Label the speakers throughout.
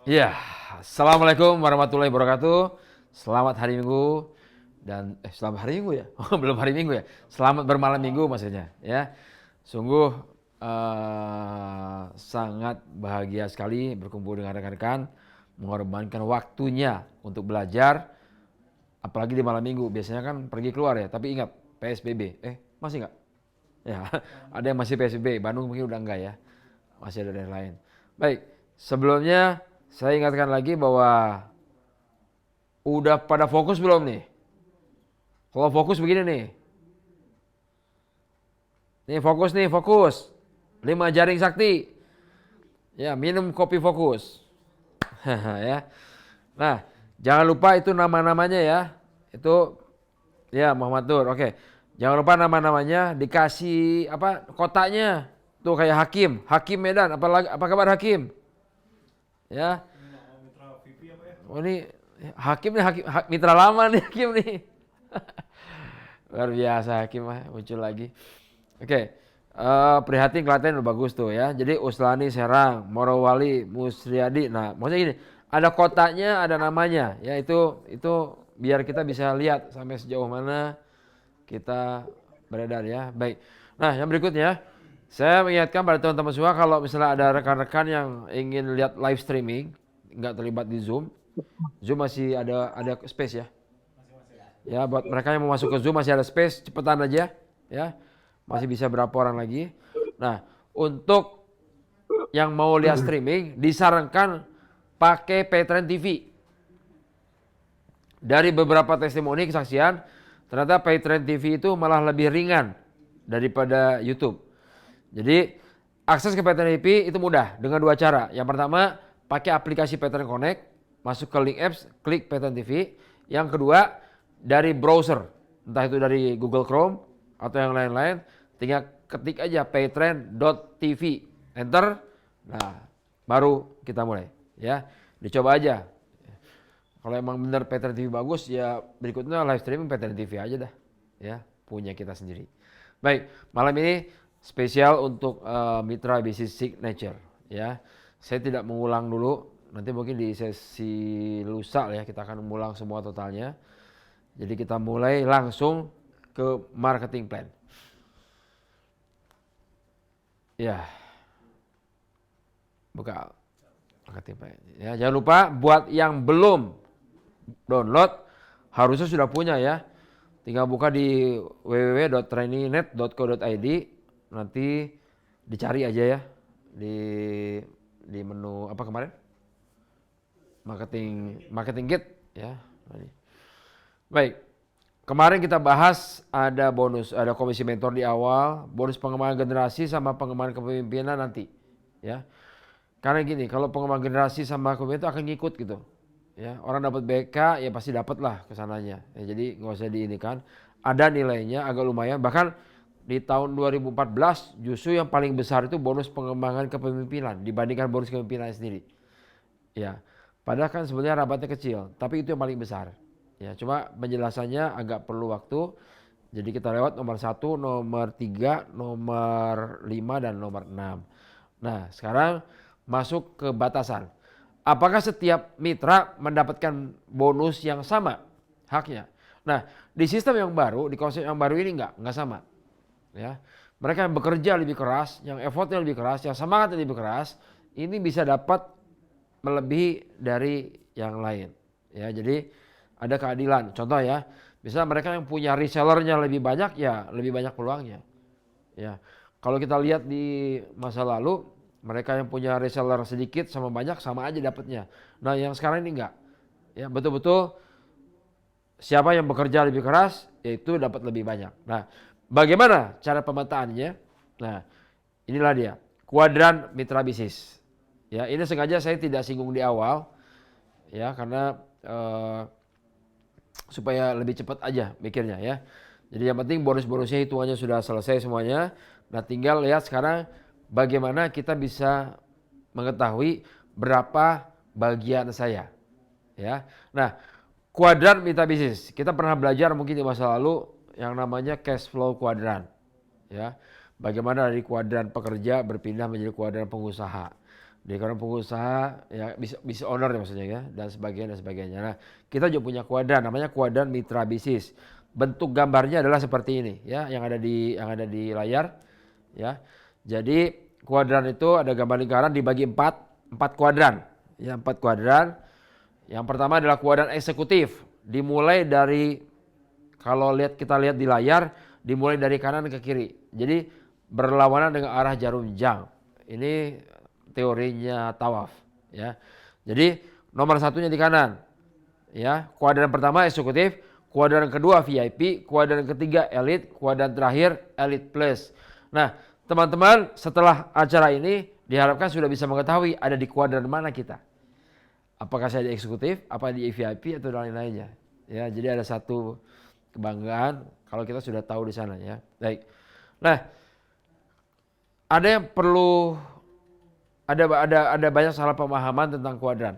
Speaker 1: Ya, assalamualaikum warahmatullahi wabarakatuh. Selamat hari Minggu dan selamat hari Minggu ya. Oh, belum hari Minggu ya. Selamat bermalam Minggu maksudnya ya. Sungguh sangat bahagia sekali berkumpul dengan rekan-rekan, mengorbankan waktunya untuk belajar, apalagi di malam Minggu. Biasanya kan pergi keluar ya. Tapi ingat PSBB. Masih nggak? Ya, ada yang masih PSBB. Bandung mungkin udah enggak ya. Masih ada daerah lain. Baik, sebelumnya saya ingatkan lagi bahwa udah pada fokus belum nih? Kalau fokus begini nih. Nih fokus nih, fokus. 5 jaring sakti. Ya, minum kopi fokus. Ya. Nah, jangan lupa itu nama-namanya ya. Itu ya Muhammad Nur. Oke. Jangan lupa nama-namanya dikasih apa kotaknya. Tuh kayak Hakim, Hakim Medan. Apa kabar Hakim? Ya. Oh ini Hakim nih, mitra lama nih Hakim nih. Luar biasa Hakim muncul lagi. Oke, prihatin Klaten udah bagus tuh ya. Jadi Uslani Serang, Morowali, Musriadi. Nah, maksudnya gini, ada kotanya, ada namanya. Ya itu biar kita bisa lihat sampai sejauh mana kita beredar ya. Baik. Nah, yang berikutnya saya mengingatkan pada teman-teman semua kalau misalnya ada rekan-rekan yang ingin lihat live streaming, nggak terlibat di Zoom, Zoom masih ada space ya. Ya, buat mereka yang mau masuk ke Zoom masih ada space, cepetan aja ya. Masih bisa berapa orang lagi. Nah, untuk yang mau lihat streaming disarankan pakai Patreon TV. Dari beberapa testimoni kesaksian, ternyata Patreon TV itu malah lebih ringan daripada YouTube. Jadi, akses ke Patreon TV itu mudah dengan 2 cara. Yang pertama, pakai aplikasi Patreon Connect, masuk ke link apps, klik Patreon TV. Yang kedua, dari browser, entah itu dari Google Chrome atau yang lain-lain, tinggal ketik aja patreon.tv, enter, nah baru kita mulai ya, dicoba aja. Kalau emang bener Patreon TV bagus ya berikutnya live streaming Patreon TV aja dah ya, punya kita sendiri. Baik, malam ini spesial untuk mitra bisnis signature ya. Saya tidak mengulang dulu, nanti mungkin di sesi lusa ya kita akan mengulang semua totalnya. Jadi kita mulai langsung ke marketing plan. Ya, buka marketing plan. Ya, jangan lupa buat yang belum download harusnya sudah punya ya. Tinggal buka di www.trainingnetnet.co.id, nanti dicari aja ya di menu apa kemarin? Marketing Gate ya. Baik, kemarin kita bahas ada bonus, ada komisi mentor di awal, bonus pengembangan generasi sama pengembangan kepemimpinan nanti, ya. Karena gini, kalau pengembangan generasi sama kepemimpinan itu akan ngikut gitu, ya. Orang dapat BK ya pasti dapat lah kesananya. Ya, jadi nggak usah diinikan. Ada nilainya agak lumayan, bahkan di tahun 2014 justru yang paling besar itu bonus pengembangan kepemimpinan dibandingkan bonus kepemimpinan sendiri. Ya, padahal kan sebenarnya rabatnya kecil, tapi itu yang paling besar. Ya, cuma penjelasannya agak perlu waktu. Jadi kita lewat nomor 1, nomor 3, nomor 5, dan nomor 6. Nah, sekarang masuk ke batasan. Apakah setiap mitra mendapatkan bonus yang sama haknya? Nah, di sistem yang baru, di konsep yang baru ini enggak sama. Ya. Mereka yang bekerja lebih keras, yang effortnya lebih keras, yang semangatnya lebih keras, ini bisa dapat melebihi dari yang lain. Ya, jadi ada keadilan. Contoh ya, misalnya mereka yang punya resellernya lebih banyak, ya lebih banyak peluangnya. Ya, kalau kita lihat di masa lalu, mereka yang punya reseller sedikit sama banyak sama aja dapatnya. Nah, yang sekarang ini enggak. Ya, betul-betul siapa yang bekerja lebih keras, yaitu dapat lebih banyak. Nah, bagaimana cara pemetaannya? Nah, inilah dia, kuadran mitra bisnis. Ya, ini sengaja saya tidak singgung di awal, ya karena supaya lebih cepat aja mikirnya ya. Jadi yang penting bonus-bonusnya hitungannya sudah selesai semuanya. Nah, tinggal lihat sekarang bagaimana kita bisa mengetahui berapa bagian saya. Ya. Nah, kuadran mitra bisnis. Kita pernah belajar mungkin di masa lalu yang namanya cash flow kuadran. Ya. Bagaimana dari kuadran pekerja berpindah menjadi kuadran pengusaha. Di kalangan pengusaha, ya bisnis owner ya maksudnya ya, dan sebagainya. Nah, kita juga punya kuadran, namanya kuadran mitra bisnis. Bentuk gambarnya adalah seperti ini, ya, yang ada di layar, ya. Jadi kuadran itu ada gambar lingkaran dibagi empat kuadran, ya, empat kuadran. Yang pertama adalah kuadran eksekutif, dimulai dari kalau kita lihat di layar, dimulai dari kanan ke kiri. Jadi berlawanan dengan arah jarum jam. Ini teorinya tawaf, ya. Jadi nomor satunya di kanan, ya. Kuadran pertama eksekutif, kuadran kedua VIP, kuadran ketiga elit, kuadran terakhir elit plus. Nah, teman-teman, setelah acara ini diharapkan sudah bisa mengetahui ada di kuadran mana kita. Apakah saya di eksekutif, apa di VIP atau lain-lainnya. Ya, jadi ada satu kebanggaan kalau kita sudah tahu di sana, ya. Baik. Nah, ada yang perlu ada banyak salah pemahaman tentang kuadran.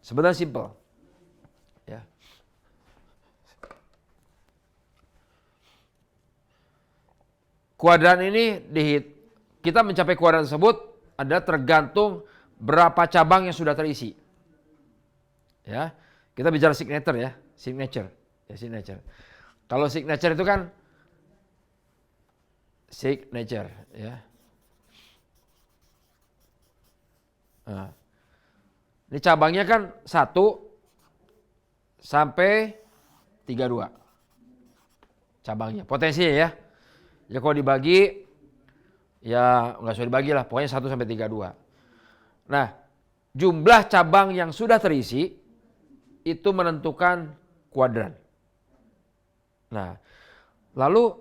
Speaker 1: Sebenarnya simple. Ya. Kuadran ini kita mencapai kuadran tersebut adalah tergantung berapa cabang yang sudah terisi. Ya. Kita bicara signature ya, signature. Kalau signature itu kan signature, ya. Nah, ini cabangnya kan 1 sampai 32 cabangnya, potensinya ya. Ya kalau dibagi, ya nggak usah dibagi lah, pokoknya 1 sampai 32. Nah, jumlah cabang yang sudah terisi itu menentukan kuadran. Nah, lalu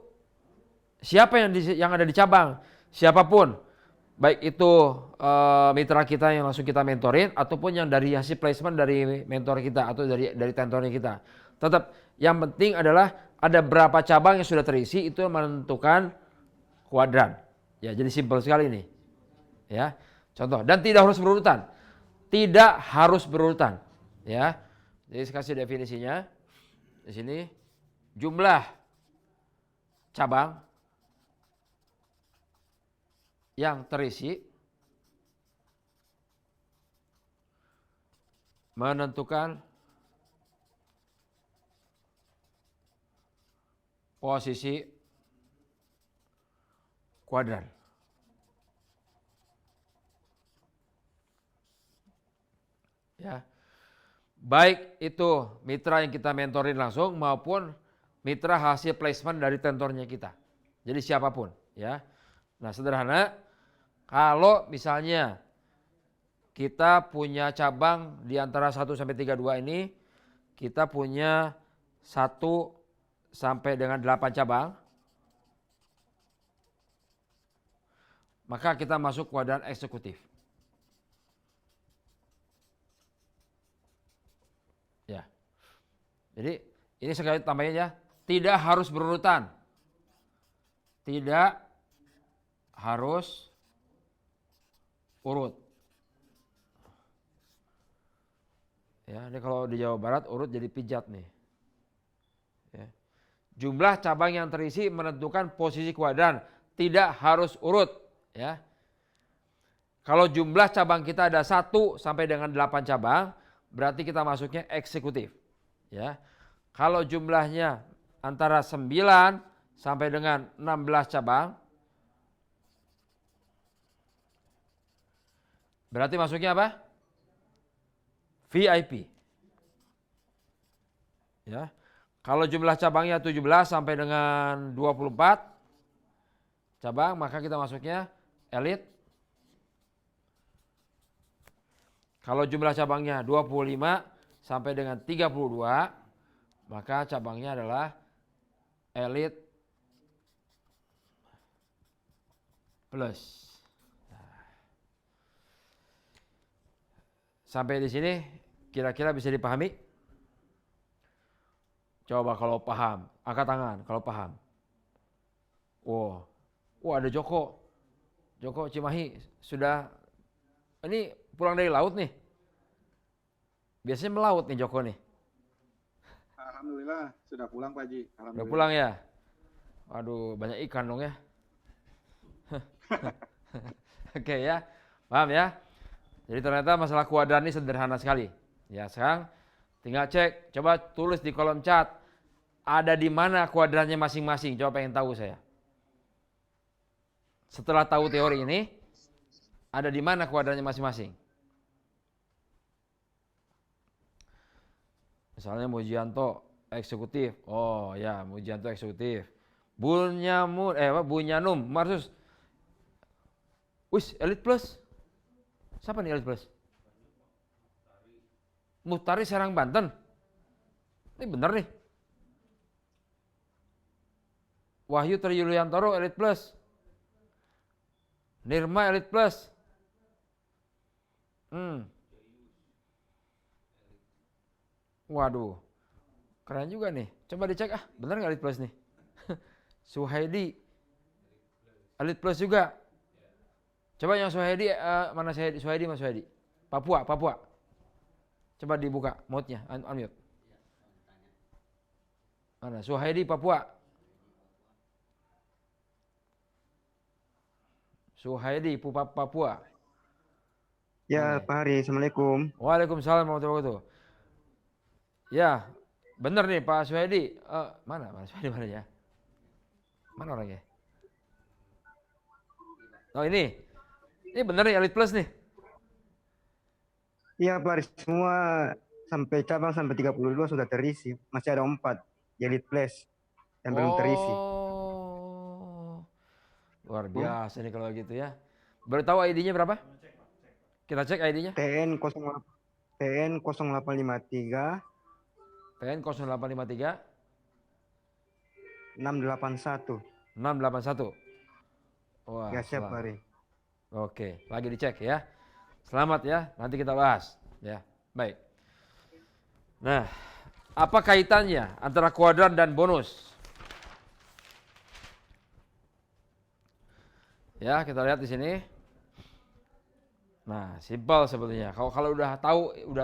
Speaker 1: siapa yang ada di cabang? Siapapun. Baik itu mitra kita yang langsung kita mentorin ataupun yang dari hasil placement dari mentor kita atau dari tentornya kita. Tetap yang penting adalah ada berapa cabang yang sudah terisi itu menentukan kuadran. Ya, jadi simpel sekali ini. Ya. Contoh, dan tidak harus berurutan. Tidak harus berurutan, ya. Jadi saya kasih definisinya. Di sini jumlah cabang yang terisi menentukan posisi kuadran. Ya. Baik itu mitra yang kita mentorin langsung maupun mitra hasil placement dari tentornya kita. Jadi siapapun, ya. Nah, sederhana, kalau misalnya kita punya cabang di antara 1 sampai 32 ini, kita punya 1 sampai dengan 8 cabang, maka kita masuk kuadran eksekutif. Ya. Jadi ini sekali tambahin ya, tidak harus berurutan. Tidak harus urut. Ya, ini kalau di Jawa Barat urut jadi pijat nih. Ya. Jumlah cabang yang terisi menentukan posisi kuadran, tidak harus urut, ya. Kalau jumlah cabang kita ada 1 sampai dengan 8 cabang, berarti kita masuknya eksekutif, ya. Kalau jumlahnya antara 9 sampai dengan 16 cabang, berarti masuknya apa? VIP. Ya. Kalau jumlah cabangnya 17 sampai dengan 24 cabang, maka kita masuknya elit. Kalau jumlah cabangnya 25 sampai dengan 32, maka cabangnya adalah elit plus. Sampai di sini kira-kira bisa dipahami? Coba kalau paham, angkat tangan kalau paham. Ada Joko Cimahi sudah ini pulang dari laut nih. Biasanya melaut nih Joko nih.
Speaker 2: Alhamdulillah sudah pulang Pak Haji.
Speaker 1: Udah pulang ya? Waduh, banyak ikan dong ya. Oke ya, paham ya? Jadi ternyata masalah kuadran ini sederhana sekali. Ya, sekarang tinggal cek, coba tulis di kolom chat. Ada di mana kuadrannya masing-masing? Coba pengen tahu saya. Setelah tahu teori ini, ada di mana kuadrannya masing-masing? Misalnya Mujianto eksekutif. Oh ya, Mujianto eksekutif. Bunyanum, Marsus. Wis, Elite Plus. Siapa nih Elite Plus? Muhtari Serang Banten. Ini bener nih. Wahyu Triyuliantoro Elite Plus. Nirma Elite Plus. Waduh. Keren juga nih. Coba dicek bener nggak Elite Plus nih? Suhaidi Elite Plus juga. Coba yang Suhaidi mana Suhaidi mas Suhaidi? Papua. Coba dibuka mute-nya, unmute. Mana Suhaidi Papua? Suhaidi Papua.
Speaker 2: Ya, Pak Hari, Assalamualaikum.
Speaker 1: Waalaikumsalam warahmatullahi wabarakatuh. Ya, bener nih Pak Suhaidi. Mana Suhaidi mana ya? Mana orangnya? Oh ini bener nih Elite Plus nih.
Speaker 2: Iya, Pak Hari, semua sampai cabang sampai 32 sudah terisi. Masih ada 4 Elite Plus yang belum terisi.
Speaker 1: Luar biasa nih kalau gitu ya. Baru tahu ID-nya berapa? Kita cek ID-nya.
Speaker 2: TN 0853
Speaker 1: TN 0853
Speaker 2: 681.
Speaker 1: 681. Wah,
Speaker 2: Ya, siap, Pak Hari.
Speaker 1: Oke, lagi dicek ya. Selamat ya, nanti kita bahas ya. Baik. Nah, apa kaitannya antara kuadran dan bonus? Ya, kita lihat di sini. Nah, simpel sebetulnya. Kalau udah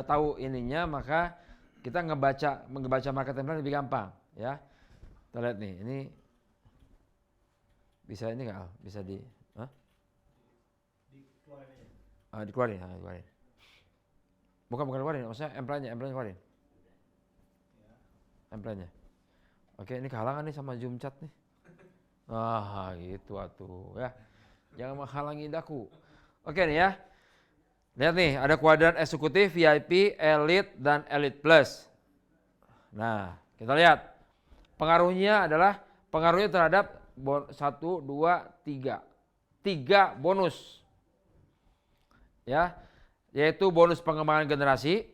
Speaker 1: tahu ininya, maka kita ngebaca market time lebih gampang, ya. Kita lihat nih, ini bisa ini nggak? Bisa dikeluarin. Dikeluarin. Bukan keluarin, maksudnya M-plan-nya keluarin. M-plan-nya. Oke, ini kehalangan nih sama Zoom chat nih. Gitu atuh ya. Jangan menghalangi daku. Oke nih ya. Lihat nih, ada kuadran eksekutif, VIP, elite, dan elite plus. Nah, kita lihat. Pengaruhnya terhadap 1, 2, 3. 3 bonus. Ya, yaitu bonus pengembangan generasi,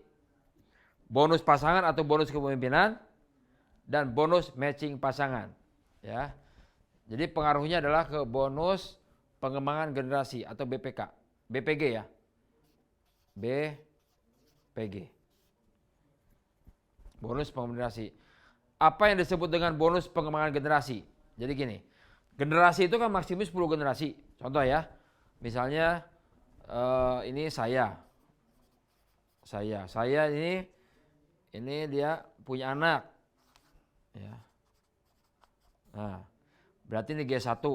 Speaker 1: bonus pasangan atau bonus kepemimpinan, dan bonus matching pasangan. Ya. Jadi pengaruhnya adalah ke bonus pengembangan generasi atau BPG ya. BPG. Bonus pengembangan generasi. Apa yang disebut dengan bonus pengembangan generasi? Jadi gini, generasi itu kan maksimum 10 generasi. Contoh ya, misalnya ini saya ini dia punya anak. Ya. Nah, berarti ini G1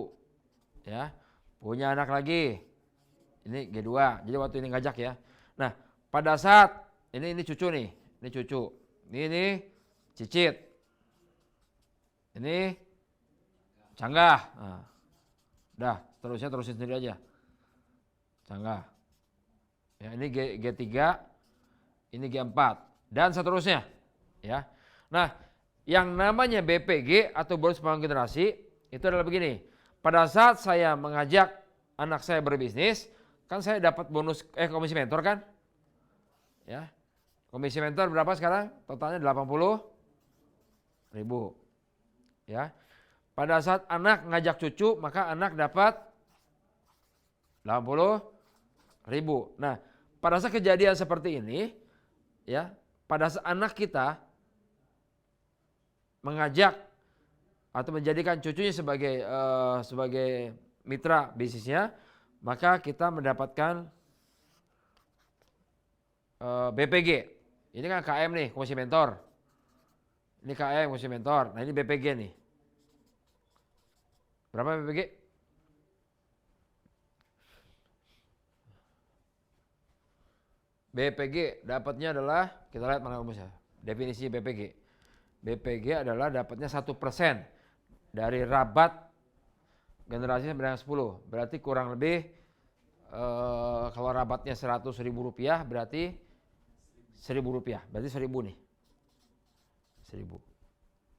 Speaker 1: ya. Punya anak lagi. Ini G2. Jadi waktu ini ngajak ya. Nah, pada saat ini cucu nih. Ini cucu. Ini cicit. Ini canggah. Nah. Udah, terusin sendiri aja. Canggah. Ya, ini G3, ini G4 dan seterusnya, ya. Nah, yang namanya BPG atau bonus pengembangan generasi itu adalah begini. Pada saat saya mengajak anak saya berbisnis, kan saya dapat bonus komisi mentor kan? Ya. Komisi mentor berapa sekarang? Totalnya 80.000. Ya. Pada saat anak ngajak cucu, maka anak dapat 80.000. Nah, pada saat kejadian seperti ini, ya, pada saat anak kita mengajak atau menjadikan cucunya sebagai mitra bisnisnya, maka kita mendapatkan BPG. Ini kan KM nih, komisi mentor. Ini KM, komisi mentor. Nah, ini BPG nih. Berapa BPG? BPG dapatnya adalah, kita lihat mana rumusnya. Definisi BPG. BPG adalah dapatnya 1% dari rabat generasi sampai dengan 10. Berarti kurang lebih kalau rabatnya 100.000 rupiah berarti 1.000 rupiah. Berarti 1.000 nih. 1.000.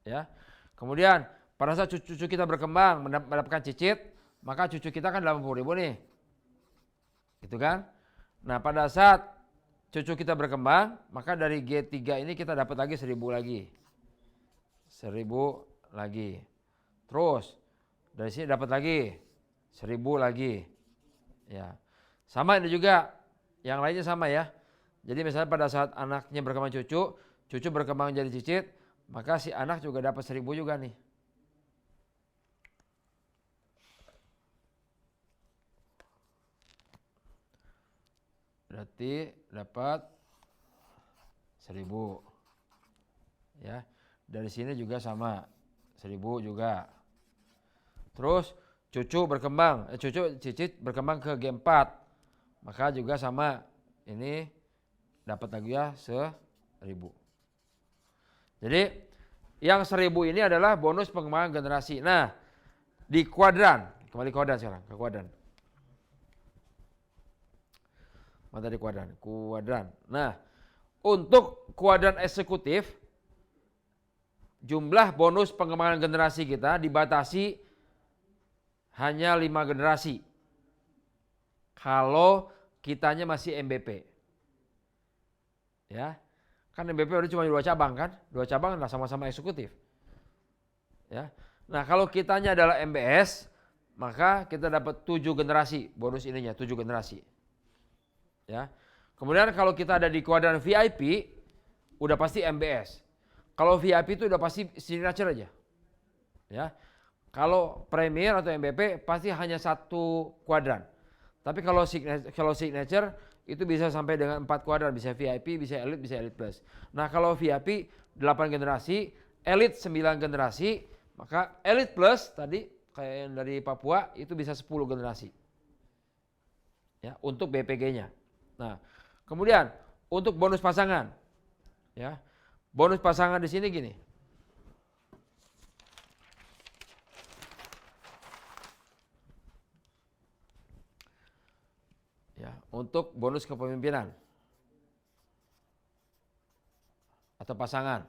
Speaker 1: Ya. Kemudian pada saat cucu kita berkembang mendapatkan cicit, maka cucu kita kan 80.000 nih. Gitu kan? Nah, pada saat cucu kita berkembang, maka dari G3 ini kita dapat lagi 1.000 lagi. 1.000 lagi. Terus dari sini dapat lagi 1.000 lagi. Ya. Sama ini juga, yang lainnya sama ya. Jadi misalnya pada saat anaknya berkembang cucu berkembang jadi cicit, maka si anak juga dapat 1.000 juga nih. Berarti dapat 1.000. Ya. Dari sini juga sama. 1.000 juga. Terus cucu cicit berkembang ke G4. Maka juga sama. Ini dapat lagi ya 1.000. Jadi yang 1.000 ini adalah bonus pengembangan generasi. Nah, di kuadran, kembali kuadran sekarang, ke kuadran. Materi kuadran. Nah, untuk kuadran eksekutif, jumlah bonus pengembangan generasi kita dibatasi hanya 5 generasi. Kalau kitanya masih MBP. Ya. Kan MBP udah cuma 2 cabang kan? 2 cabang lah sama-sama eksekutif. Ya. Nah, kalau kitanya adalah MBS, maka kita dapat 7 generasi bonus ininya, 7 generasi. Ya. Kemudian kalau kita ada di kuadran VIP, udah pasti MBS. Kalau VIP itu udah pasti signature aja. Ya. Kalau Premier atau MBP pasti hanya 1 kuadran. Tapi kalau signature itu bisa sampai dengan 4 kuadran, bisa VIP, bisa Elite Plus. Nah, kalau VIP 8 generasi, Elite 9 generasi, maka Elite Plus tadi kayak yang dari Papua itu bisa 10 generasi. Ya, untuk BPG-nya. Nah, kemudian untuk bonus pasangan, ya, bonus pasangan di sini gini. Ya, untuk bonus kepemimpinan atau pasangan.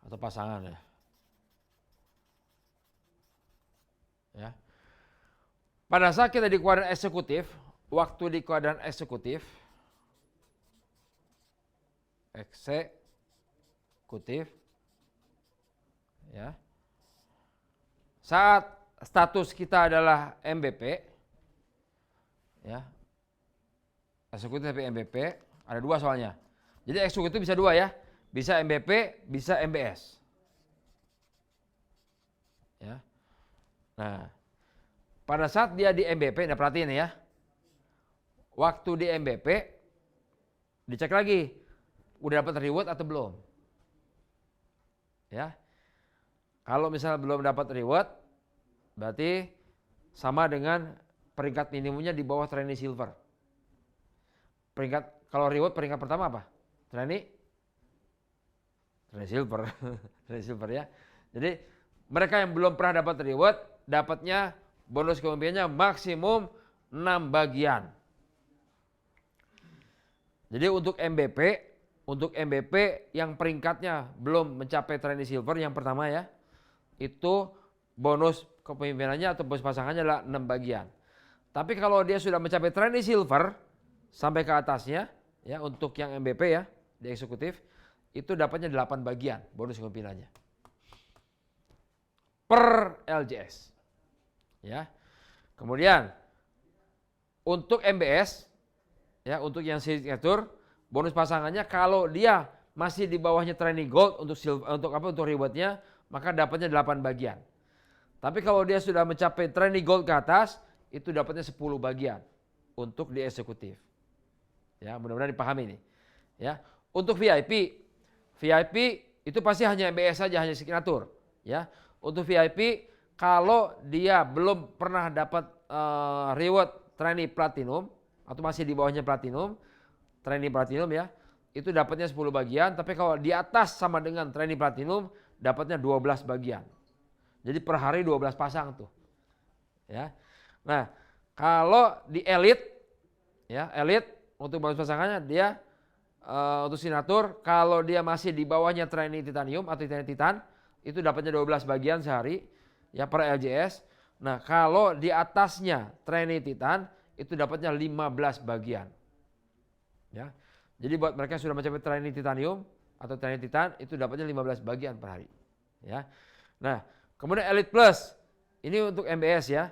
Speaker 1: Atau pasangan ya. Ya. Pada saat kita di kuadran eksekutif, waktu di kuadran eksekutif, ya, saat status kita adalah MBP, ya, eksekutif tapi MBP, ada 2 soalnya. Jadi eksekutif bisa 2 ya, bisa MBP, bisa MBS. Ya. Nah, pada saat dia di MBP, nah perhatiin ya. Waktu di MBP, dicek lagi, udah dapat reward atau belum. Ya. Kalau misalnya belum dapat reward, berarti sama dengan peringkat minimumnya di bawah trainee silver. Kalau reward peringkat pertama apa? Trainee silver. Trainee silver ya. Jadi mereka yang belum pernah dapat reward, dapatnya bonus kepemimpinannya maksimum 6 bagian. Jadi untuk MBP yang peringkatnya belum mencapai trainee silver yang pertama ya, itu bonus kepemimpinannya atau bonus pasangannya adalah 6 bagian. Tapi kalau dia sudah mencapai trainee silver sampai ke atasnya ya, untuk yang MBP ya, di eksekutif itu dapatnya 8 bagian bonus kepemimpinannya. Per LJS. Ya. Kemudian untuk MBS ya, untuk yang signature bonus pasangannya kalau dia masih di bawahnya trainee gold untuk rewardnya, maka dapatnya 8 bagian. Tapi kalau dia sudah mencapai trainee gold ke atas, itu dapatnya 10 bagian untuk di eksekutif. Ya, mudah-mudahan dipahami nih. Ya. Untuk VIP itu pasti hanya MBS saja, hanya signature, ya. Untuk VIP kalau dia belum pernah dapat reward trainee platinum atau masih di bawahnya platinum, trainee platinum ya, itu dapatnya 10 bagian, tapi kalau di atas sama dengan trainee platinum dapatnya 12 bagian. Jadi per hari 12 pasang tuh. Ya. Nah, kalau di elite ya, elite untuk bonus pasangannya dia untuk signatur kalau dia masih di bawahnya trainee titanium atau trainee titan itu dapatnya 12 bagian sehari ya per LJS. Nah, kalau di atasnya trainee titan itu dapatnya 15 bagian. Ya. Jadi buat mereka yang sudah mencapai trainee titanium atau trainee titan itu dapatnya 15 bagian per hari. Ya. Nah, kemudian Elite Plus ini untuk MBS ya.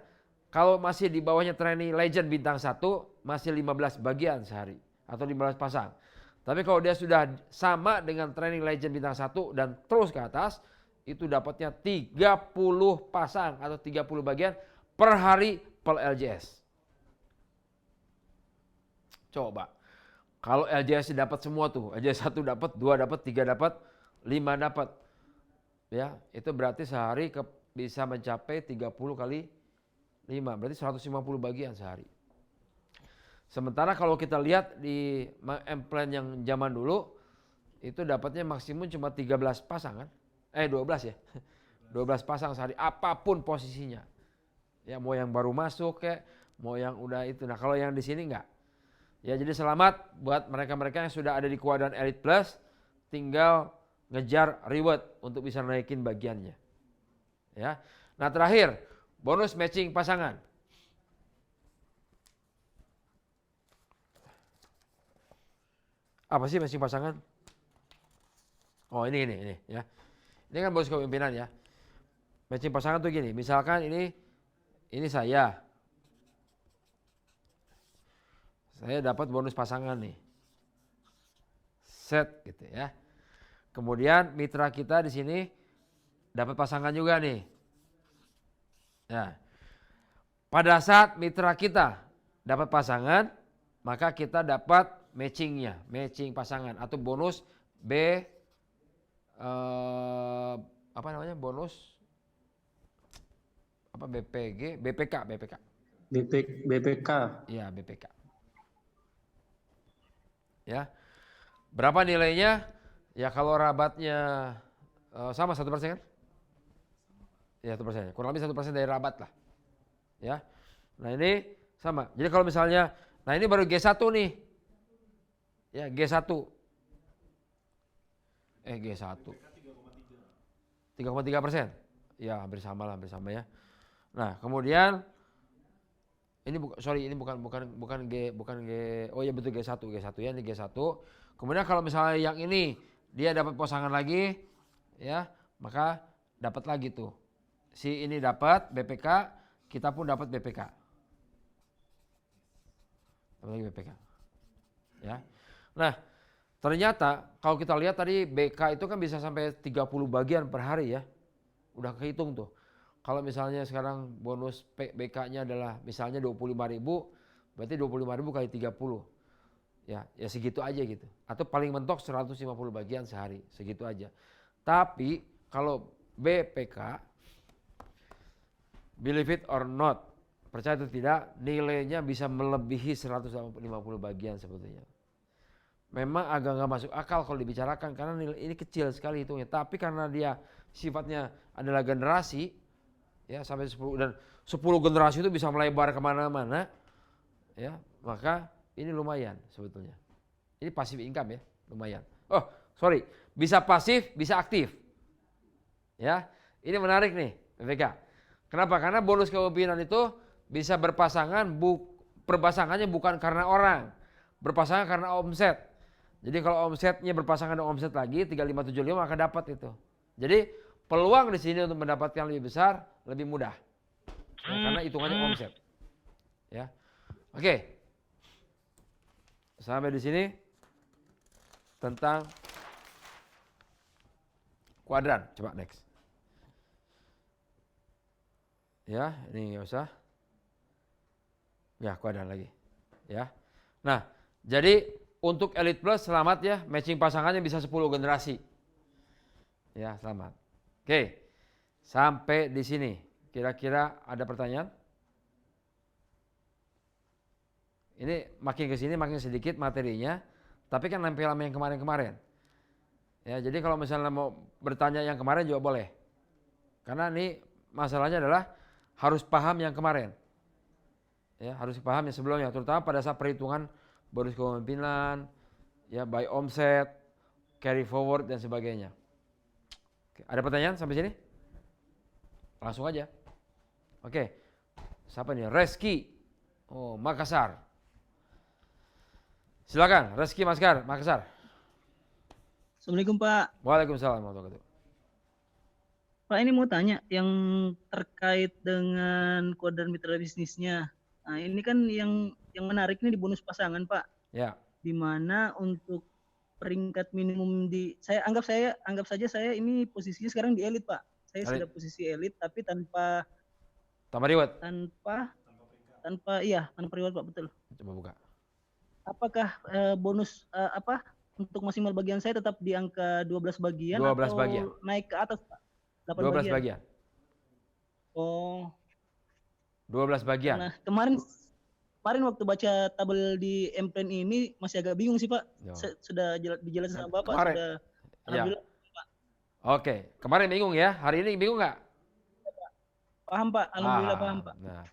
Speaker 1: Kalau masih di bawahnya trainee legend bintang 1 masih 15 bagian sehari atau 15 pasang. Tapi kalau dia sudah sama dengan trainee legend bintang 1 dan terus ke atas itu dapatnya 30 pasang atau 30 bagian per hari per LJS. Coba. Kalau LJS dapat semua tuh, LJS 1 dapat, 2 dapat, 3 dapat, 5 dapat. Ya, itu berarti sehari bisa mencapai 30 kali 5, berarti 150 bagian sehari. Sementara kalau kita lihat di M-Plan yang zaman dulu, itu dapatnya maksimum cuma 13 pasang kan? 12 ya. 12 pasang sehari, apapun posisinya. Ya mau yang baru masuk kayak, mau yang udah itu. Nah kalau yang di sini enggak. Ya jadi selamat buat mereka-mereka yang sudah ada di kuadran Elite Plus, tinggal ngejar reward untuk bisa naikin bagiannya. Ya. Nah terakhir, bonus matching pasangan. Apa sih matching pasangan? Oh ini ya. Ini kan bonus kepemimpinan ya. Matching pasangan tuh gini, misalkan ini saya. Saya dapat bonus pasangan nih. Set gitu ya. Kemudian mitra kita di sini dapat pasangan juga nih. Ya. Pada saat mitra kita dapat pasangan, maka kita dapat matchingnya, matching pasangan atau bonus bonus BPK.
Speaker 3: BPK.
Speaker 1: Iya, BPK. Ya. Berapa nilainya? Ya kalau rabatnya sama 1% kan? Ya 1%. Kurang lebih 1% dari rabat lah. Ya. Nah ini sama. Jadi kalau misalnya, nah ini baru G1 nih. Ya G1. G1. 3,3%. Ya hampir sama ya. Nah kemudian ini bukan G, oh ya betul G1 ya, ini G1. Kemudian kalau misalnya yang ini dia dapat pasangan lagi ya, maka dapat lagi tuh. Si ini dapat BPK, kita pun dapat BPK. Dapat lagi BPK. Ya. Nah, ternyata kalau kita lihat tadi BK itu kan bisa sampai 30 bagian per hari ya. Udah kehitung tuh. Kalau misalnya sekarang bonus BK-nya adalah misalnya 25.000, berarti 25.000 kali 30. Ya segitu aja gitu. Atau paling mentok 150 bagian sehari, segitu aja. Tapi kalau BPK, believe it or not, percaya atau tidak, nilainya bisa melebihi 150 bagian sebetulnya. Memang agak nggak masuk akal kalau dibicarakan karena nilai ini kecil sekali hitungnya. Tapi karena dia sifatnya adalah generasi, ya sampai 10 dan 10 generasi itu bisa melebar kemana-mana, ya maka ini lumayan sebetulnya. Ini pasif income ya, lumayan. Oh sorry, bisa pasif, bisa aktif. Ya, ini menarik nih BPK. Kenapa? Karena bonus kepemimpinan itu bisa berpasangan, berpasangannya bukan karena orang, berpasangan karena omset. Jadi kalau omsetnya berpasangan dengan omset lagi 3575 maka dapat itu. Jadi peluang di sini untuk mendapatkan lebih besar lebih mudah. Ya, karena hitungannya omset. Ya. Oke. Sampai di sini tentang kuadran. Coba next. Ya, ini enggak usah. Ya, kuadran lagi. Ya. Nah, jadi untuk Elite Plus selamat ya, matching pasangannya bisa 10 generasi. Ya, selamat. Oke. Sampai di sini. Kira-kira ada pertanyaan? Ini makin ke sini makin sedikit materinya, tapi kan nempel sama yang kemarin-kemarin. Ya, jadi kalau misalnya mau bertanya yang kemarin juga boleh. Karena ini masalahnya adalah harus paham yang kemarin. Ya, harus paham yang sebelumnya, terutama pada saat perhitungan bonus kepemimpinan, ya by omset, carry forward dan sebagainya. Oke, ada pertanyaan sampai sini? Langsung aja. Oke. Siapa nih? Reski. Oh, Makassar. Silakan, Reski Makassar.
Speaker 4: Assalamualaikum Pak.
Speaker 1: Waalaikumsalam warahmatullahi wabarakatuh.
Speaker 4: Pak ini mau tanya yang terkait dengan kuadran mitra bisnisnya. Nah ini kan yang menarik ini di bonus pasangan Pak.
Speaker 1: Ya.
Speaker 4: Di mana untuk peringkat minimum saya anggap saja saya ini posisinya sekarang di elit Pak. Saya sudah posisi elit tapi tanpa
Speaker 1: reward.
Speaker 4: tanpa reward Pak, betul.
Speaker 1: Coba buka.
Speaker 4: Apakah bonus untuk maksimal bagian saya tetap di angka 12 bagian
Speaker 1: 12
Speaker 4: atau
Speaker 1: bagian.
Speaker 4: naik ke atas Pak?
Speaker 1: 12 bagian.
Speaker 4: Oh.
Speaker 1: 12 bagian.
Speaker 4: Nah, kemarin waktu baca tabel di Mplan ini masih agak bingung sih Pak. Sudah dijelasin sama Bapak
Speaker 1: kemarin.
Speaker 4: sudah.
Speaker 1: Alhamdulillah. Ya. Oke, kemarin bingung ya. Hari ini bingung nggak?
Speaker 4: Paham Pak, alhamdulillah paham Pak.
Speaker 1: Nah,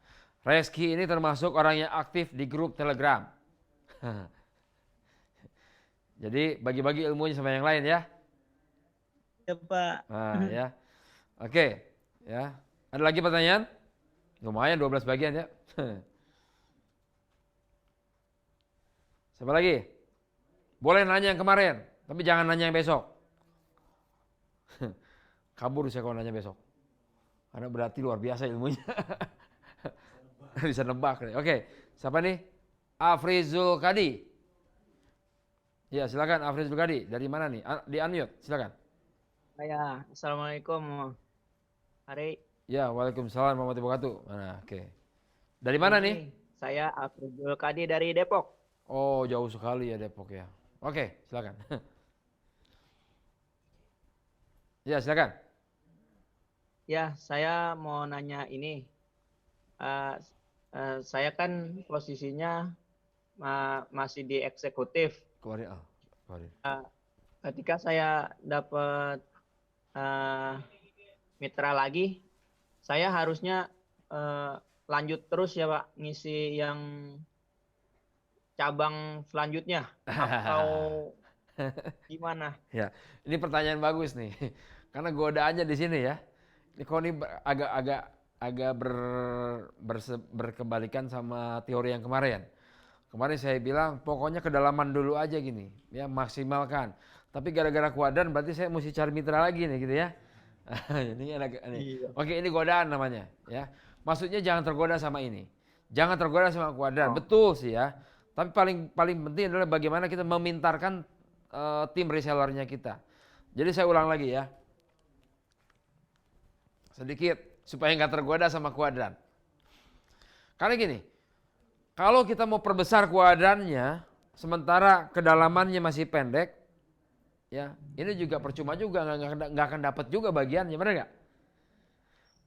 Speaker 1: Reski ini termasuk orang yang aktif di grup Telegram. Jadi bagi-bagi ilmunya sama yang lain ya.
Speaker 4: Ya Pak.
Speaker 1: Nah, ya. Oke, ya. Ada lagi pertanyaan? Lumayan 12 bagian ya. Siapa lagi? Boleh nanya yang kemarin, tapi jangan nanya yang besok. Kabur saya kalau nanya besok. Karena berarti luar biasa ilmunya. Bisa nebak. Oke, siapa nih? Afrizul Kadi. Ya, silakan Afrizul Kadi. Dari mana nih? Di unmute, silakan.
Speaker 5: Ya, assalamualaikum. Hari.
Speaker 1: Ya, waalaikumsalam warahmatullahi wabarakatuh. Nah, oke. Dari mana nih?
Speaker 5: Saya Afrizul Kadi dari Depok.
Speaker 1: Oh, jauh sekali ya Depok ya. Oke, silakan. Ya, silakan.
Speaker 5: Ya, saya mau nanya ini. Saya kan posisinya masih di eksekutif.
Speaker 1: Keluarin.
Speaker 5: Ketika saya dapat mitra lagi, saya harusnya lanjut terus ya Pak, ngisi yang cabang selanjutnya atau gimana?
Speaker 1: Ya, ini pertanyaan bagus nih. Karena godaannya di sini ya. Ini kok ini agak berkebalikan sama teori yang kemarin. Kemarin saya bilang pokoknya kedalaman dulu aja gini, ya maksimalkan. Tapi gara-gara kuadran berarti saya mesti cari mitra lagi nih gitu ya. Ini
Speaker 5: Iya.
Speaker 1: Oke, ini godaan namanya ya. Maksudnya jangan tergoda sama ini. Jangan tergoda sama kuadran. Betul sih ya. Tapi paling penting adalah bagaimana kita memintarkan tim resellernya kita. Jadi saya ulang lagi ya. Sedikit supaya nggak tergoda sama kuadran. Karena gini, kalau kita mau perbesar kuadrannya, sementara kedalamannya masih pendek, ya ini juga percuma juga, nggak akan dapat juga bagiannya, benar nggak?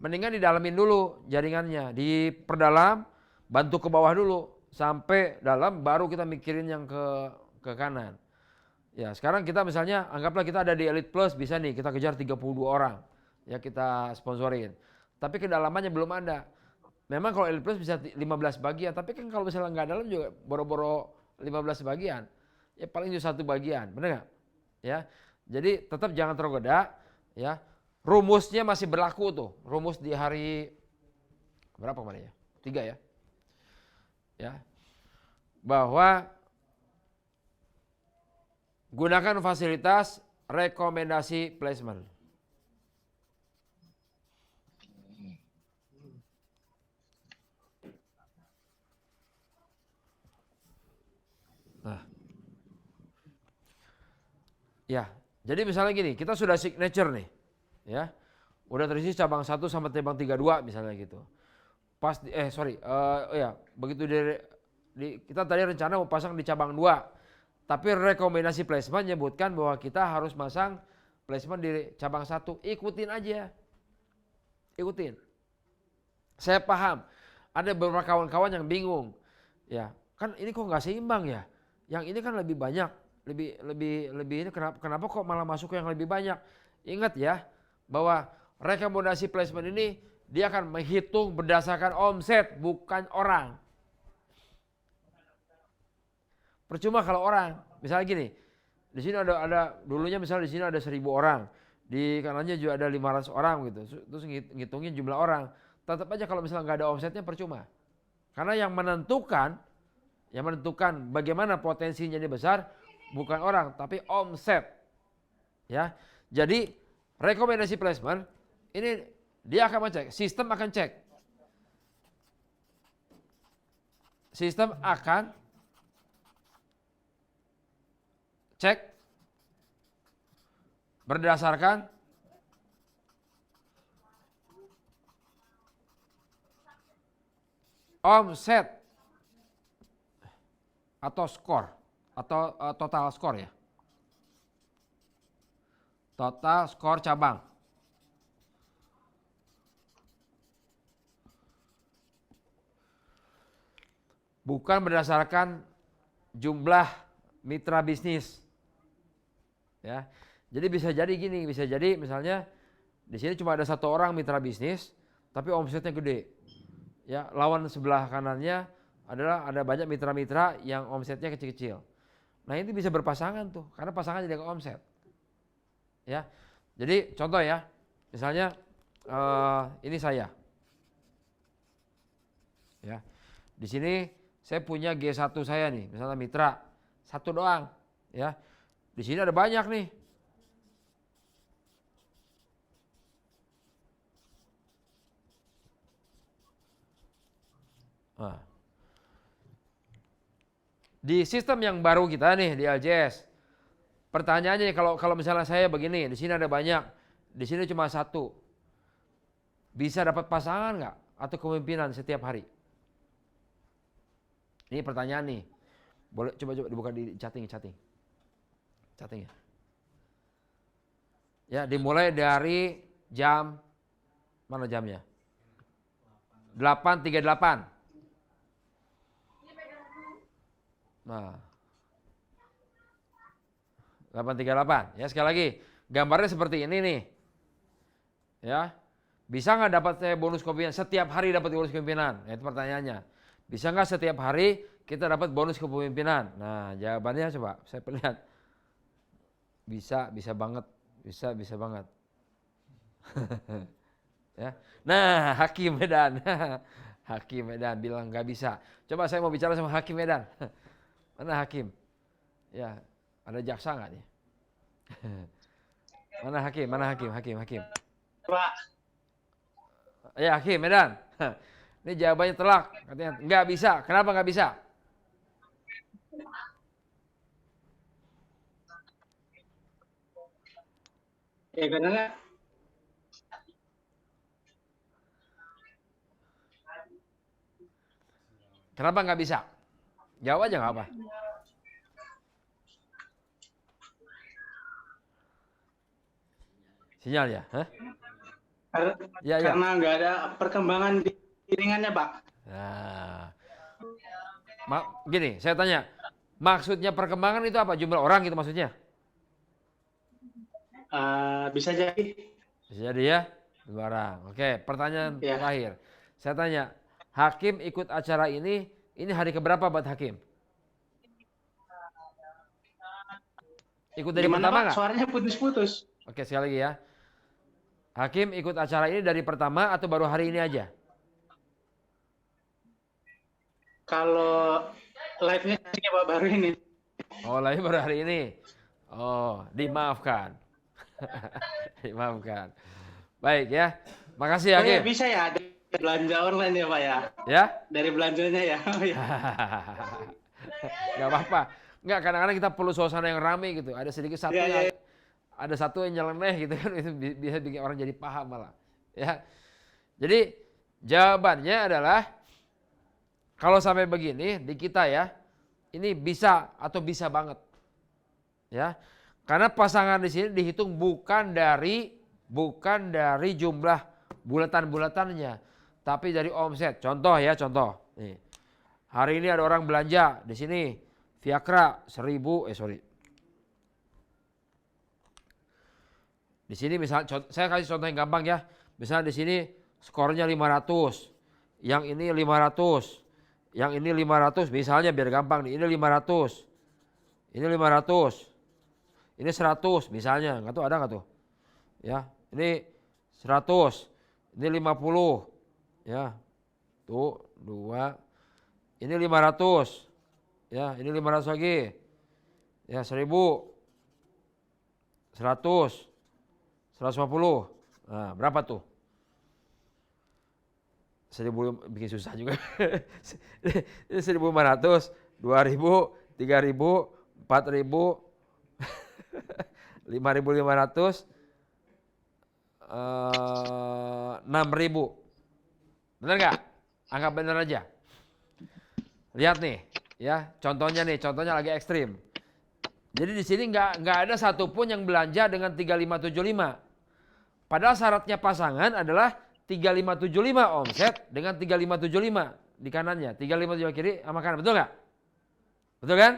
Speaker 1: Mendingan didalamin dulu jaringannya, diperdalam, bantu ke bawah dulu, sampai dalam baru kita mikirin yang ke kanan. Ya sekarang kita misalnya anggaplah kita ada di Elite Plus, bisa nih kita kejar 32 orang, ya kita sponsorin. Tapi kedalamannya belum ada. Memang kalau Elite Plus bisa 15 bagian, tapi kan kalau misalnya nggak dalam juga boro-boro 15 bagian, ya paling cuma 1 bagian, benar nggak? Ya, jadi tetap jangan tergoda, ya. Rumusnya masih berlaku tuh, rumus di hari berapa kemarin ya? 3 ya. Ya. Bahwa gunakan fasilitas rekomendasi placement. Nah. Ya, jadi misalnya gini, kita sudah signature nih. Ya. Udah terisi cabang 1 sampai cabang 32 misalnya gitu. Pas begitu kita tadi rencana mau pasang di cabang 2. Tapi rekomendasi placement menyebutkan bahwa kita harus masang placement di cabang 1. Ikutin aja. Ikutin. Saya paham. Ada beberapa kawan-kawan yang bingung. Ya, kan ini kok nggak seimbang ya? Yang ini kan lebih banyak, lebih ini kenapa kok malah masuk ke yang lebih banyak? Ingat ya bahwa rekomendasi placement ini dia akan menghitung berdasarkan omset bukan orang. Percuma kalau orang, misalnya gini, di sini ada dulunya misalnya di sini ada 1.000 orang, di kanannya juga ada 500 orang gitu, terus ngitungin jumlah orang, tetap aja kalau misalnya nggak ada omsetnya percuma, karena yang menentukan bagaimana potensinya ini besar bukan orang tapi omset, ya. Jadi rekomendasi placement ini dia akan mengecek, sistem akan cek berdasarkan omset atau skor atau total skor ya. Total skor cabang. Bukan berdasarkan jumlah mitra bisnis. Ya. Jadi bisa jadi gini, bisa jadi misalnya di sini cuma ada 1 orang mitra bisnis tapi omsetnya gede. Ya, lawan sebelah kanannya adalah ada banyak mitra-mitra yang omsetnya kecil-kecil. Nah, ini bisa berpasangan tuh karena pasangan jadi omset. Ya. Jadi contoh ya. Misalnya ini saya. Ya. Di sini saya punya G1 saya nih, misalnya mitra 1 doang, ya. Di sini ada banyak nih. Nah. Di sistem yang baru kita nih di LJS, pertanyaannya kalau misalnya saya begini, di sini ada banyak, di sini cuma 1, bisa dapat pasangan nggak atau kepemimpinan setiap hari? Ini pertanyaan nih, boleh coba dibuka di chatting ya. Ya, dimulai dari jam mana jamnya? 8.38. Nah, 8.38. Ya, sekali lagi, gambarnya seperti ini nih. Ya, bisa nggak dapat bonus kepemimpinan? Setiap hari dapat bonus kepemimpinan? Nah, itu pertanyaannya. Bisa nggak setiap hari kita dapat bonus kepemimpinan? Nah, jawabannya coba saya perlihat. Bisa banget. Bisa banget. Ya. Nah, Hakim Medan. Hakim Medan bilang nggak bisa. Coba saya mau bicara sama Hakim Medan. Mana Hakim? Ya, ada jaksa nggak nih? Mana Hakim? Hakim.
Speaker 3: Pak.
Speaker 1: Ya, Hakim Medan. Ini jawabannya telak. Katanya nggak bisa. Kenapa nggak bisa?
Speaker 3: Ya karena
Speaker 1: Kenapa nggak bisa? Jawab aja nggak apa. Sinyal ya? Hah? Ya.
Speaker 3: karena nggak ada perkembangan di piringannya, Pak.
Speaker 1: Nah, gini, saya tanya, maksudnya perkembangan itu apa? Jumlah orang gitu maksudnya?
Speaker 3: Bisa jadi.
Speaker 1: Bisa jadi ya, jumlah orang. Oke, pertanyaan
Speaker 3: Ya.
Speaker 1: terakhir. Saya tanya, Hakim ikut acara ini hari keberapa buat Hakim? Ikut dari
Speaker 3: Gimana,
Speaker 1: pertama
Speaker 3: Pak?
Speaker 1: nggak?
Speaker 3: Suaranya putus-putus.
Speaker 1: Oke, sekali lagi ya. Hakim ikut acara ini dari pertama atau baru hari ini aja?
Speaker 3: Kalau live-nya Pak baru ini.
Speaker 1: Oh, live baru hari ini. Oh, dimaafkan. Dimaafkan. Baik ya. Makasih
Speaker 3: Oh, ya,
Speaker 1: Hakim.
Speaker 3: bisa ya, ada belanja online ya, Pak ya?
Speaker 1: Ya?
Speaker 3: Dari belanjanya ya. Oh, ya.
Speaker 1: Gak apa-apa. Nggak, kadang-kadang kita perlu suasana yang ramai gitu. Ada sedikit satu
Speaker 3: Ya,
Speaker 1: yang
Speaker 3: ya.
Speaker 1: ada satu yang nyeleneh gitu kan, itu bisa bikin orang jadi paham malah. Ya. Jadi jawabannya adalah kalau sampai begini di kita ya, ini bisa atau bisa banget. Ya. Karena pasangan di sini dihitung bukan dari jumlah bulatan-bulatannya, tapi dari omset. Contoh ya, contoh. Nih. Hari ini ada orang belanja di sini Viagra 1000, Di sini misal saya kasih contoh yang gampang ya. Misalnya di sini skornya 500, yang ini 500, yang ini 500 misalnya biar gampang nih. Ini 500. Ini 500. Ini 100 misalnya, enggak tahu ada enggak tuh? Ya, ini 100. Ini 50. Ya. Tuh, 2. Ini 500. Ya, ini 500 lagi. Ya, 1000. 100. 150. Nah, berapa tuh? 1000 bikin susah juga. 1.500, 2.000, 3.000, 4.000, 5.500, 6.000. Benar nggak? Anggap benar aja. Lihat nih, ya contohnya lagi ekstrim. Jadi di sini nggak ada satupun yang belanja dengan 3575. Padahal syaratnya pasangan adalah 3575 omset dengan 3575 di kanannya, 3575 kiri sama kanan, betul nggak? Betul kan?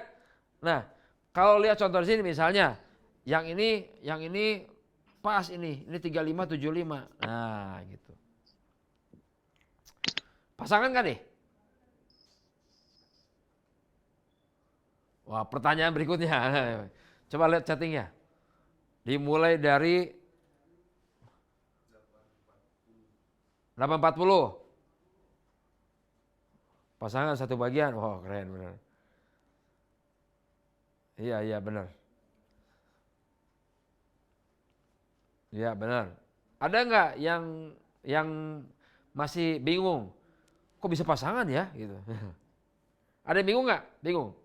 Speaker 1: Nah, kalau lihat contoh di sini misalnya, yang ini pas ini 3575. Nah, gitu. Pasangan kan nih? Wah, pertanyaan berikutnya. Coba lihat chattingnya. Dimulai dari 840. Pasangan satu bagian. Wah, keren benar. Iya benar. Iya benar. Ada nggak yang masih bingung? Kok bisa pasangan ya? Gitu. Ada yang bingung nggak? Bingung.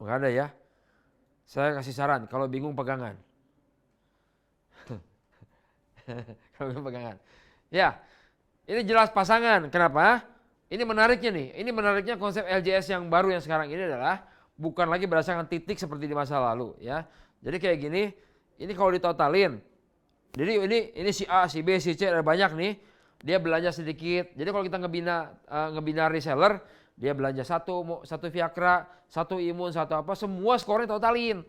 Speaker 1: Nggak ada ya. Saya kasih saran, kalau bingung pegangan. Kalau bingung pegangan. Ya, ini jelas pasangan. Kenapa? Ini menariknya nih. Ini menariknya konsep LJS yang baru yang sekarang ini adalah bukan lagi berdasarkan titik seperti di masa lalu, ya. Jadi kayak gini, ini kalau ditotalin. Jadi ini si A, si B, si C ada banyak nih. Dia belanja sedikit. Jadi kalau kita ngebina reseller, dia belanja satu Viagra, satu Imun, satu apa, semua skornya totalin.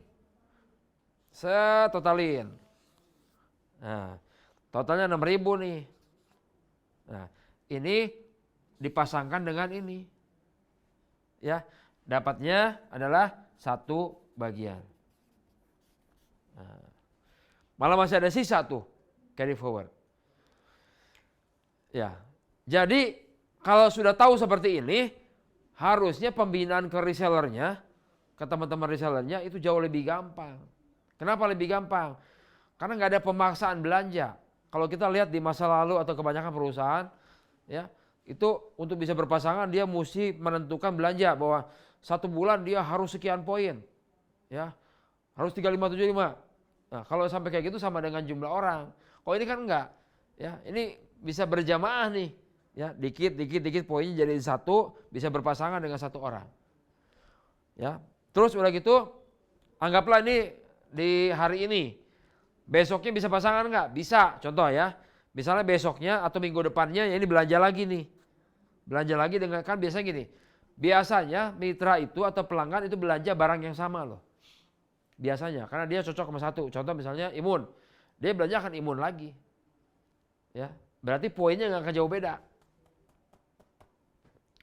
Speaker 1: Totalin. Nah, totalnya 6.000 nih. Nah, ini dipasangkan dengan ini. Ya, dapatnya adalah satu bagian. Nah, malah masih ada sisa tuh carry forward. Ya, jadi kalau sudah tahu seperti ini, harusnya pembinaan ke resellernya, ke teman-teman resellernya itu jauh lebih gampang. Kenapa lebih gampang? Karena nggak ada pemaksaan belanja. Kalau kita lihat di masa lalu atau kebanyakan perusahaan, ya itu untuk bisa berpasangan dia mesti menentukan belanja bahwa satu bulan dia harus sekian poin, ya harus 3575. Nah kalau sampai kayak gitu sama dengan jumlah orang. Kalau ini kan enggak, ya ini bisa berjamaah nih, ya dikit poinnya jadi satu, bisa berpasangan dengan satu orang. Ya terus udah gitu, anggaplah ini di hari ini, besoknya bisa pasangan enggak? Bisa, contoh ya. Misalnya besoknya atau minggu depannya ya ini belanja lagi nih. Belanja lagi dengan, kan biasanya gini. Biasanya mitra itu atau pelanggan itu belanja barang yang sama loh. Biasanya karena dia cocok sama satu. Contoh misalnya Imun. Dia belanja akan Imun lagi. Ya, berarti poinnya nggak akan jauh beda.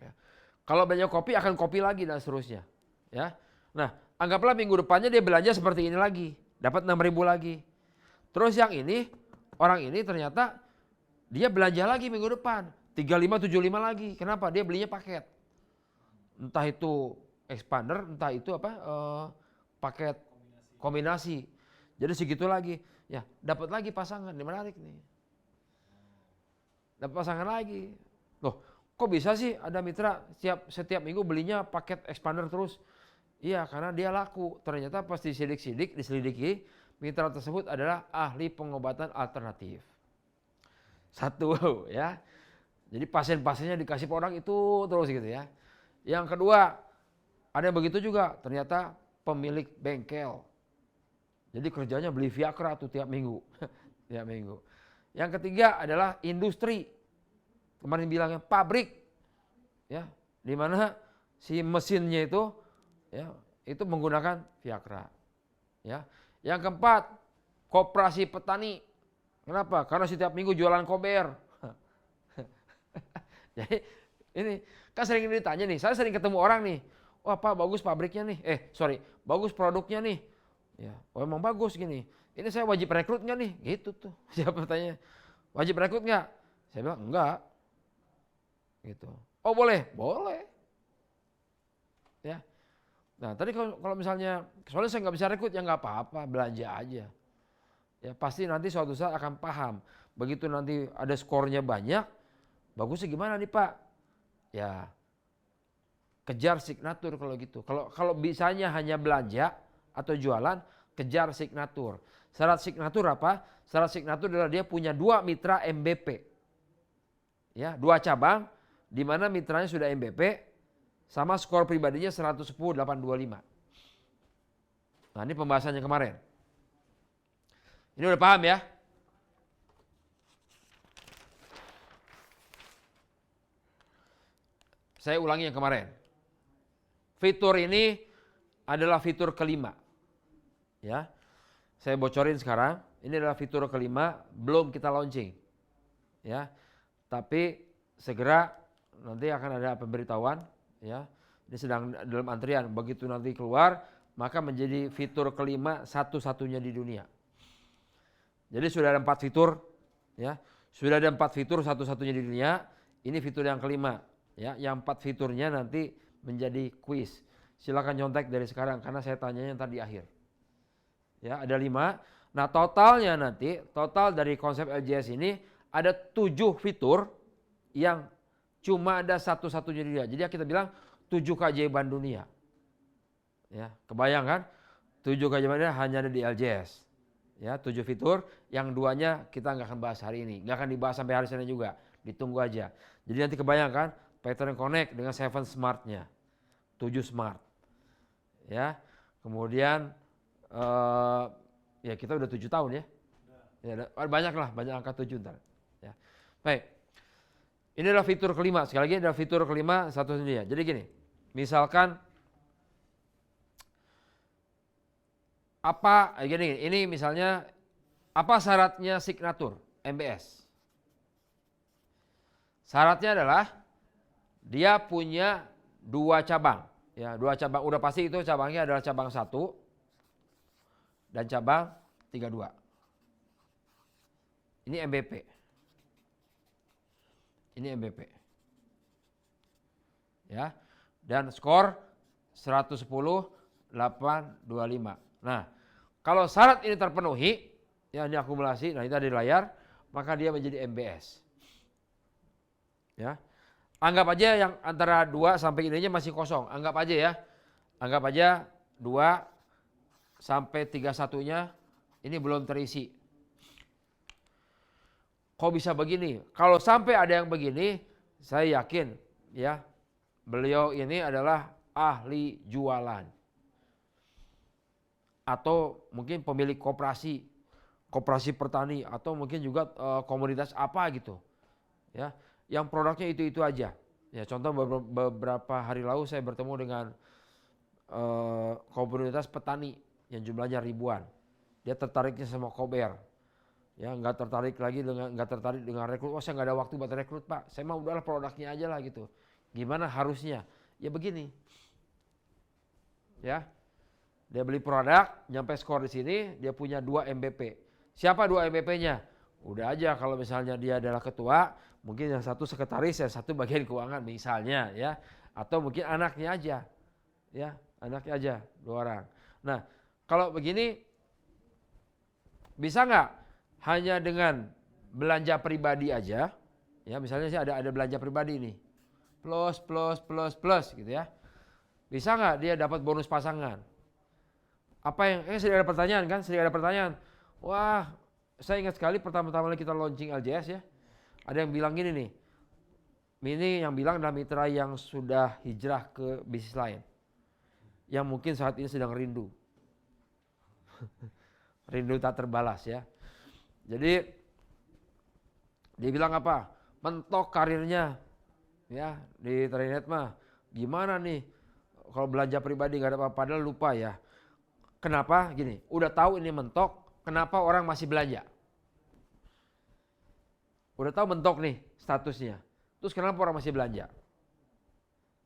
Speaker 1: Ya. Kalau belanja kopi akan kopi lagi dan seterusnya. Ya. Nah, anggaplah minggu depannya dia belanja seperti ini lagi. Dapat 6.000 lagi. Terus yang ini, orang ini ternyata dia belanja lagi minggu depan. 3575 lagi. Kenapa? Dia belinya paket. Entah itu expander, entah itu apa paket kombinasi. Jadi segitu lagi. Ya, dapat lagi pasangan. Ini menarik nih. Dapat pasangan lagi. Loh, kok bisa sih ada mitra setiap minggu belinya paket expander terus? Iya, karena dia laku. Ternyata pas diselidiki, mitra tersebut adalah ahli pengobatan alternatif. Satu ya. Jadi pasien-pasiennya dikasih orang itu terus gitu ya. Yang kedua, ada yang begitu juga. Ternyata pemilik bengkel. Jadi kerjanya beli Viagra tuh tiap minggu. Tiap minggu. Yang ketiga adalah industri. kemarin bilangnya pabrik, ya, di mana si mesinnya itu, ya, itu menggunakan Viagra, ya. Yang keempat, koperasi petani. Kenapa? Karena setiap minggu jualan kober. Jadi ini kan sering ditanya nih, saya sering ketemu orang nih, wah Pak bagus pabriknya nih, bagus produknya nih, ya, oh emang bagus gini, ini saya wajib rekrut nggak nih, gitu tuh, siapa tanya, wajib rekrut nggak? Saya bilang enggak, gitu. Oh boleh, boleh, ya. Nah tadi kalau misalnya, soalnya saya nggak bisa rekrut ya nggak apa-apa, belanja aja, ya pasti nanti suatu saat akan paham, begitu nanti ada skornya banyak, bagusnya gimana nih Pak? Ya kejar signatur kalau gitu. Kalau bisanya hanya belanja atau jualan, kejar signatur. Syarat signatur apa? Syarat signatur adalah dia punya 2 mitra MBP. Ya, 2 cabang di mana mitranya sudah MBP sama skor pribadinya 110,825. Nah, ini pembahasannya kemarin. Ini udah paham ya? Saya ulangi yang kemarin. Fitur ini adalah fitur kelima. Ya. Saya bocorin sekarang, ini adalah fitur kelima, belum kita launching. Ya. Tapi segera nanti akan ada pemberitahuan, ya. Ini sedang dalam antrian, begitu nanti keluar maka menjadi fitur kelima satu-satunya di dunia. Jadi sudah ada 4 fitur, ya. Sudah ada 4 fitur satu-satunya di dunia, ini fitur yang kelima. Ya, yang 4 fiturnya nanti menjadi kuis. Silakan nyontek dari sekarang karena saya tanyanya ntar di akhir. Ya, ada 5. Nah, totalnya nanti, total dari konsep LJS ini ada 7 fitur yang cuma ada satu-satunya di dunia. Jadi kita bilang 7 keajaiban dunia. Ya, kebayang kan? 7 keajaiban dunia hanya ada di LJS. Ya, 7 fitur, yang 2-nya kita nggak akan bahas hari ini, nggak akan dibahas sampai hari Senin juga. Ditunggu aja. Jadi nanti kebayang kan? Pattern Connect dengan 7 Smart-nya, 7 Smart, ya. Kemudian ya kita udah 7 tahun ya, ya banyak angka 7 ntar. Ya. Baik, ini adalah fitur kelima. Sekali lagi adalah fitur kelima satu-satunya. Jadi gini, misalkan ini misalnya apa syaratnya signatur MBS? Syaratnya adalah dia punya 2 cabang, ya 2 cabang udah pasti itu cabangnya adalah cabang 1 dan cabang 32. Ini MBP. Ini MBP. Ya. Dan skor 110,825. Nah, kalau syarat ini terpenuhi, ya ini akumulasi, nah itu ada di layar, maka dia menjadi MBS. Ya. Anggap aja yang antara 2 sampai ininya masih kosong. Anggap aja ya. Anggap aja 2 sampai 31-nya ini belum terisi. Kok bisa begini? Kalau sampai ada yang begini, saya yakin ya beliau ini adalah ahli jualan. Atau mungkin pemilik koperasi petani atau mungkin juga komunitas apa gitu. Ya. Yang produknya itu aja. Ya, contoh beberapa hari lalu saya bertemu dengan komunitas petani yang jumlahnya ribuan. Dia tertariknya sama kober. Ya, nggak tertarik dengan rekrut. Oh, saya nggak ada waktu buat rekrut Pak. Saya mau udahlah produknya aja lah gitu. Gimana harusnya? Ya begini. Ya, dia beli produk, nyampe skor di sini, dia punya 2 MVP. Siapa 2 MVP-nya? Udah aja kalau misalnya dia adalah ketua, mungkin yang satu sekretaris, yang satu bagian keuangan misalnya ya, atau mungkin anaknya aja, ya anaknya aja 2 orang. Nah kalau begini bisa nggak hanya dengan belanja pribadi aja, ya misalnya sih ada belanja pribadi nih, plus gitu ya, bisa nggak dia dapat bonus pasangan? Apa yang sering ada pertanyaan kan, wah saya ingat sekali pertama-tama kita launching LJS ya. Ada yang bilang gini nih. Ini yang bilang adalah mitra yang sudah hijrah ke bisnis lain. Yang mungkin saat ini sedang rindu. Rindu tak terbalas ya. Jadi dia bilang apa? mentok karirnya, ya di internet mah gimana nih kalau belanja pribadi nggak ada apa-apa, padahal lupa ya. Kenapa? Gini, udah tahu ini mentok, kenapa orang masih belanja? Udah tahu mentok nih statusnya, terus kenapa orang masih belanja?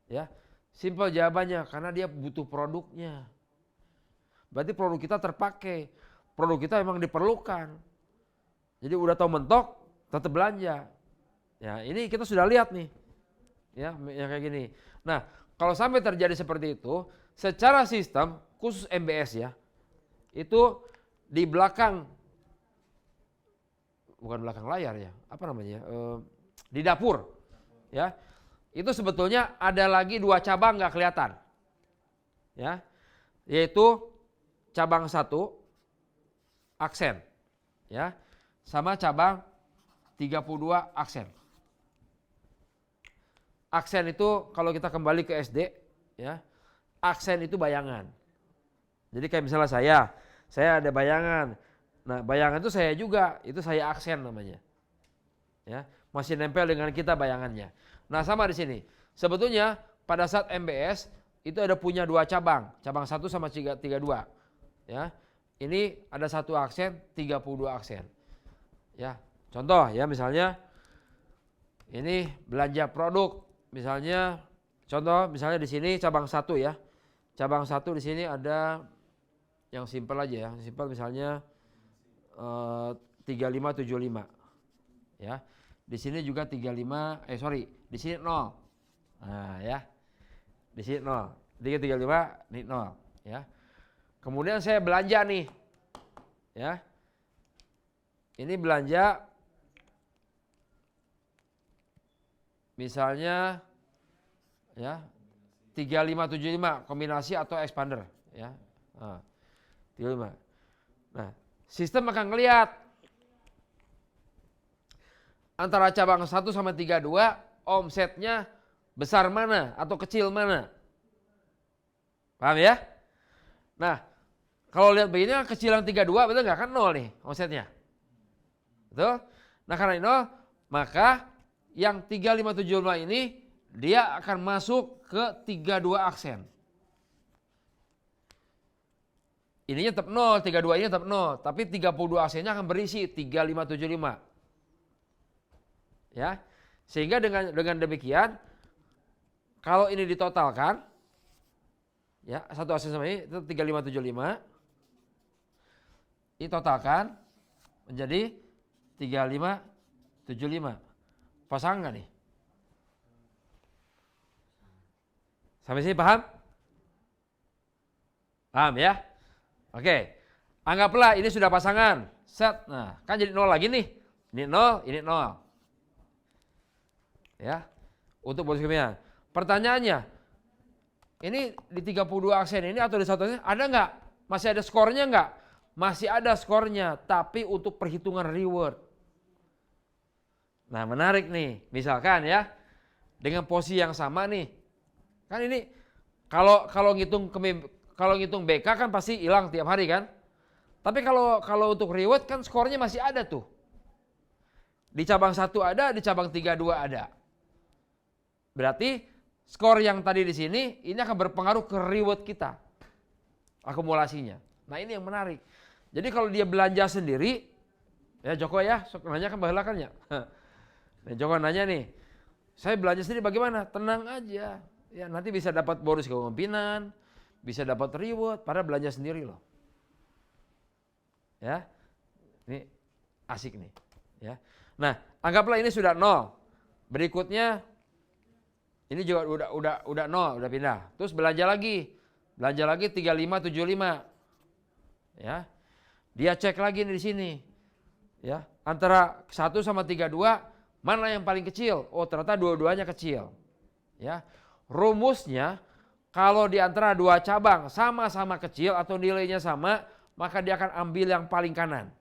Speaker 1: Ya, simpel jawabannya, karena dia butuh produknya. Berarti produk kita terpakai, produk kita memang diperlukan. Jadi udah tahu mentok, tetap belanja. Ya, ini kita sudah lihat nih, ya yang kayak gini. Nah, kalau sampai terjadi seperti itu, secara sistem khusus MBS ya, itu di belakang, bukan belakang layar ya, apa namanya? Di dapur, ya. Itu sebetulnya ada lagi 2 cabang nggak kelihatan, ya, yaitu cabang 1 aksen, ya, sama cabang 32 aksen. Aksen itu kalau kita kembali ke SD, ya, aksen itu bayangan. Jadi kayak misalnya saya ada bayangan. Nah, bayangan itu saya juga, itu saya aksen namanya. Ya, masih nempel dengan kita bayangannya. Nah, sama di sini. Sebetulnya pada saat MBS itu ada punya 2 cabang, cabang 1 sama 32. Ya. Ini ada 1 aksen, 32 aksen. Ya, contoh ya misalnya ini belanja produk. Misalnya contoh misalnya di sini cabang 1 ya. Cabang 1 di sini ada yang simpel aja ya. Simpel misalnya 3575. Ya. Di sini juga 35 di sini 0. Nah, ya. Di sini 0. 335 ini 0, ya. Kemudian saya belanja nih. Ya. Ini belanja misalnya ya 3575 kombinasi atau expander ya. Nah, 35. Nah, sistem akan ngelihat antara cabang 1 sama 32 omsetnya besar mana atau kecil mana. Paham ya? Nah, kalau lihat begini kecil yang 32 betul nggak, kan 0 nih omsetnya. Betul? Nah, karena 0 maka yang 3575 ini dia akan masuk ke 32 aksen. Ininya tetap 0, 32 ini tetap 0, tapi 32 aksennya akan berisi 3575. Ya. Sehingga dengan demikian kalau ini ditotalkan ya, satu aksen sama ini itu 3575. Ini totalkan menjadi 3575. Pasang nggak nih? Sampai sini paham? Paham ya? Oke. Anggaplah ini sudah pasangan. Set. Nah, kan jadi 0 lagi nih. Ini 0, ini 0. Ya. Untuk bonus kekayaan. Pertanyaannya, ini di 32 aksen ini atau di satu aksen ada nggak? Masih ada skornya nggak? Masih ada skornya, tapi untuk perhitungan reward. Nah, menarik nih. Misalkan ya, dengan posisi yang sama nih. Kan ini kalau ngitung BK kan pasti hilang tiap hari kan? Tapi kalau untuk reward kan skornya masih ada tuh. Di cabang 1 ada, di cabang 32 ada. Berarti skor yang tadi di sini ini akan berpengaruh ke reward kita. Akumulasinya. Nah, ini yang menarik. Jadi kalau dia belanja sendiri, ya Joko ya, nanya kan bahwa kan ya. Nah, Joko nanya nih, saya belanja sendiri bagaimana? Tenang aja. Ya, nanti bisa dapat bonus kepemimpinan, bisa dapat reward, padahal belanja sendiri loh. Ya. Ini asik nih, ya. Nah, anggaplah ini sudah 0. Berikutnya ini juga udah 0, udah pindah. Terus belanja lagi 3575. Ya. Dia cek lagi nih di sini. Ya, antara 1 sama 32 mana yang paling kecil? Oh, ternyata dua-duanya kecil. Ya. Rumusnya kalau di antara 2 cabang sama-sama kecil atau nilainya sama, maka dia akan ambil yang paling kanan.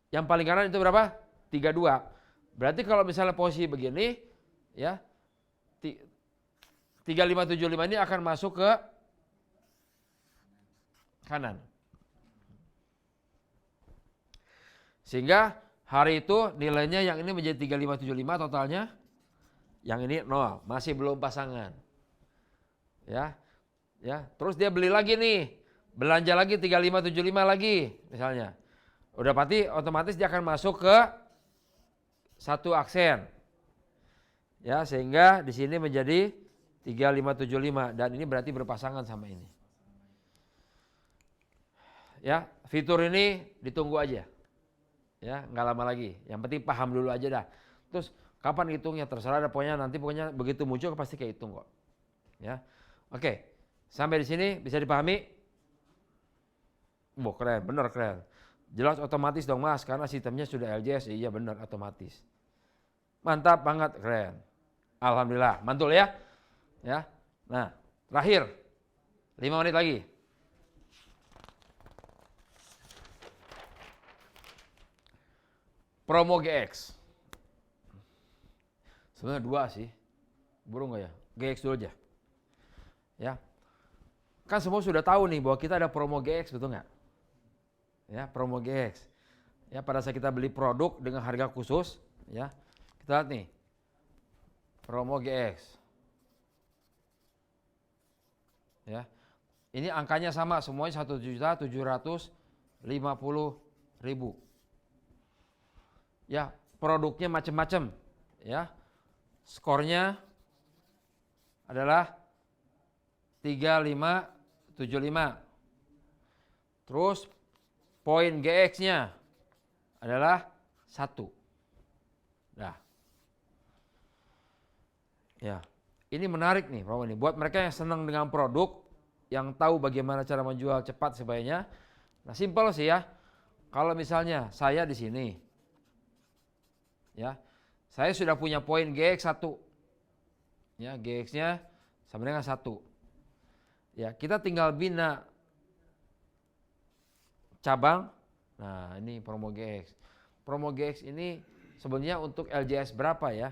Speaker 1: Yang paling kanan itu berapa? 32. Berarti kalau misalnya posisi begini, ya, 3575 ini akan masuk ke kanan. Sehingga Hari itu nilainya yang ini menjadi 3575 totalnya. Yang ini 0, masih belum pasangan. Ya. Ya, terus dia beli lagi nih. Belanja lagi 3575 lagi misalnya. Udah pasti otomatis dia akan masuk ke satu aksen. Ya, sehingga di sini menjadi 3575 dan ini berarti berpasangan sama ini. Ya, fitur ini ditunggu aja. Ya, nggak lama lagi. Yang penting paham dulu aja dah. Terus kapan hitungnya terserah, ada pokoknya nanti pokoknya begitu muncul pasti kehitung kok. Ya. Oke. Sampai di sini bisa dipahami? Wah, keren, bener keren. Jelas otomatis dong Mas karena sistemnya sudah LJS. Iya bener otomatis. Mantap banget, keren. Alhamdulillah, mantul ya. Ya. Nah, terakhir 5 menit lagi. Promo GX. Sebenarnya 2 sih. Burung nggak ya? GX dulu aja. Ya. Kan semua sudah tahu nih bahwa kita ada promo GX, betul nggak? Ya, promo GX. Ya, pada saat kita beli produk dengan harga khusus, ya. Kita lihat nih. Promo GX. Ya. Ini angkanya sama, semuanya 1.750.000. Ya, produknya macam-macam, ya. Skornya adalah 3575. Terus poin GX-nya adalah 1. Nah. Ya. Ini menarik nih promo ini buat mereka yang senang dengan produk, yang tahu bagaimana cara menjual cepat sebaiknya. Nah, simpel sih ya. Kalau misalnya saya di sini ya, saya sudah punya poin GX 1. Ya, GX-nya sama dengan 1. Ya, kita tinggal bina cabang. Nah, ini promo GX. Promo GX ini sebenarnya untuk LJS berapa ya?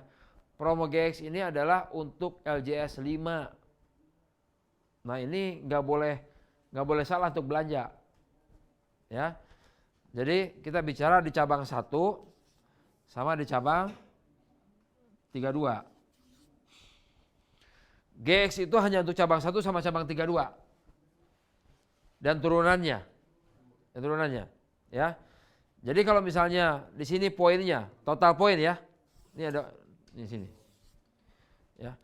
Speaker 1: Promo GX ini adalah untuk LJS 5. Nah, ini nggak boleh salah untuk belanja. Ya. Jadi, kita bicara di cabang 1 sama di cabang 32. GX itu hanya untuk cabang 1 sama cabang 32. Dan turunannya. Ya. Jadi kalau misalnya di sini poinnya, total poin ya. Ini ada di sini. Ya.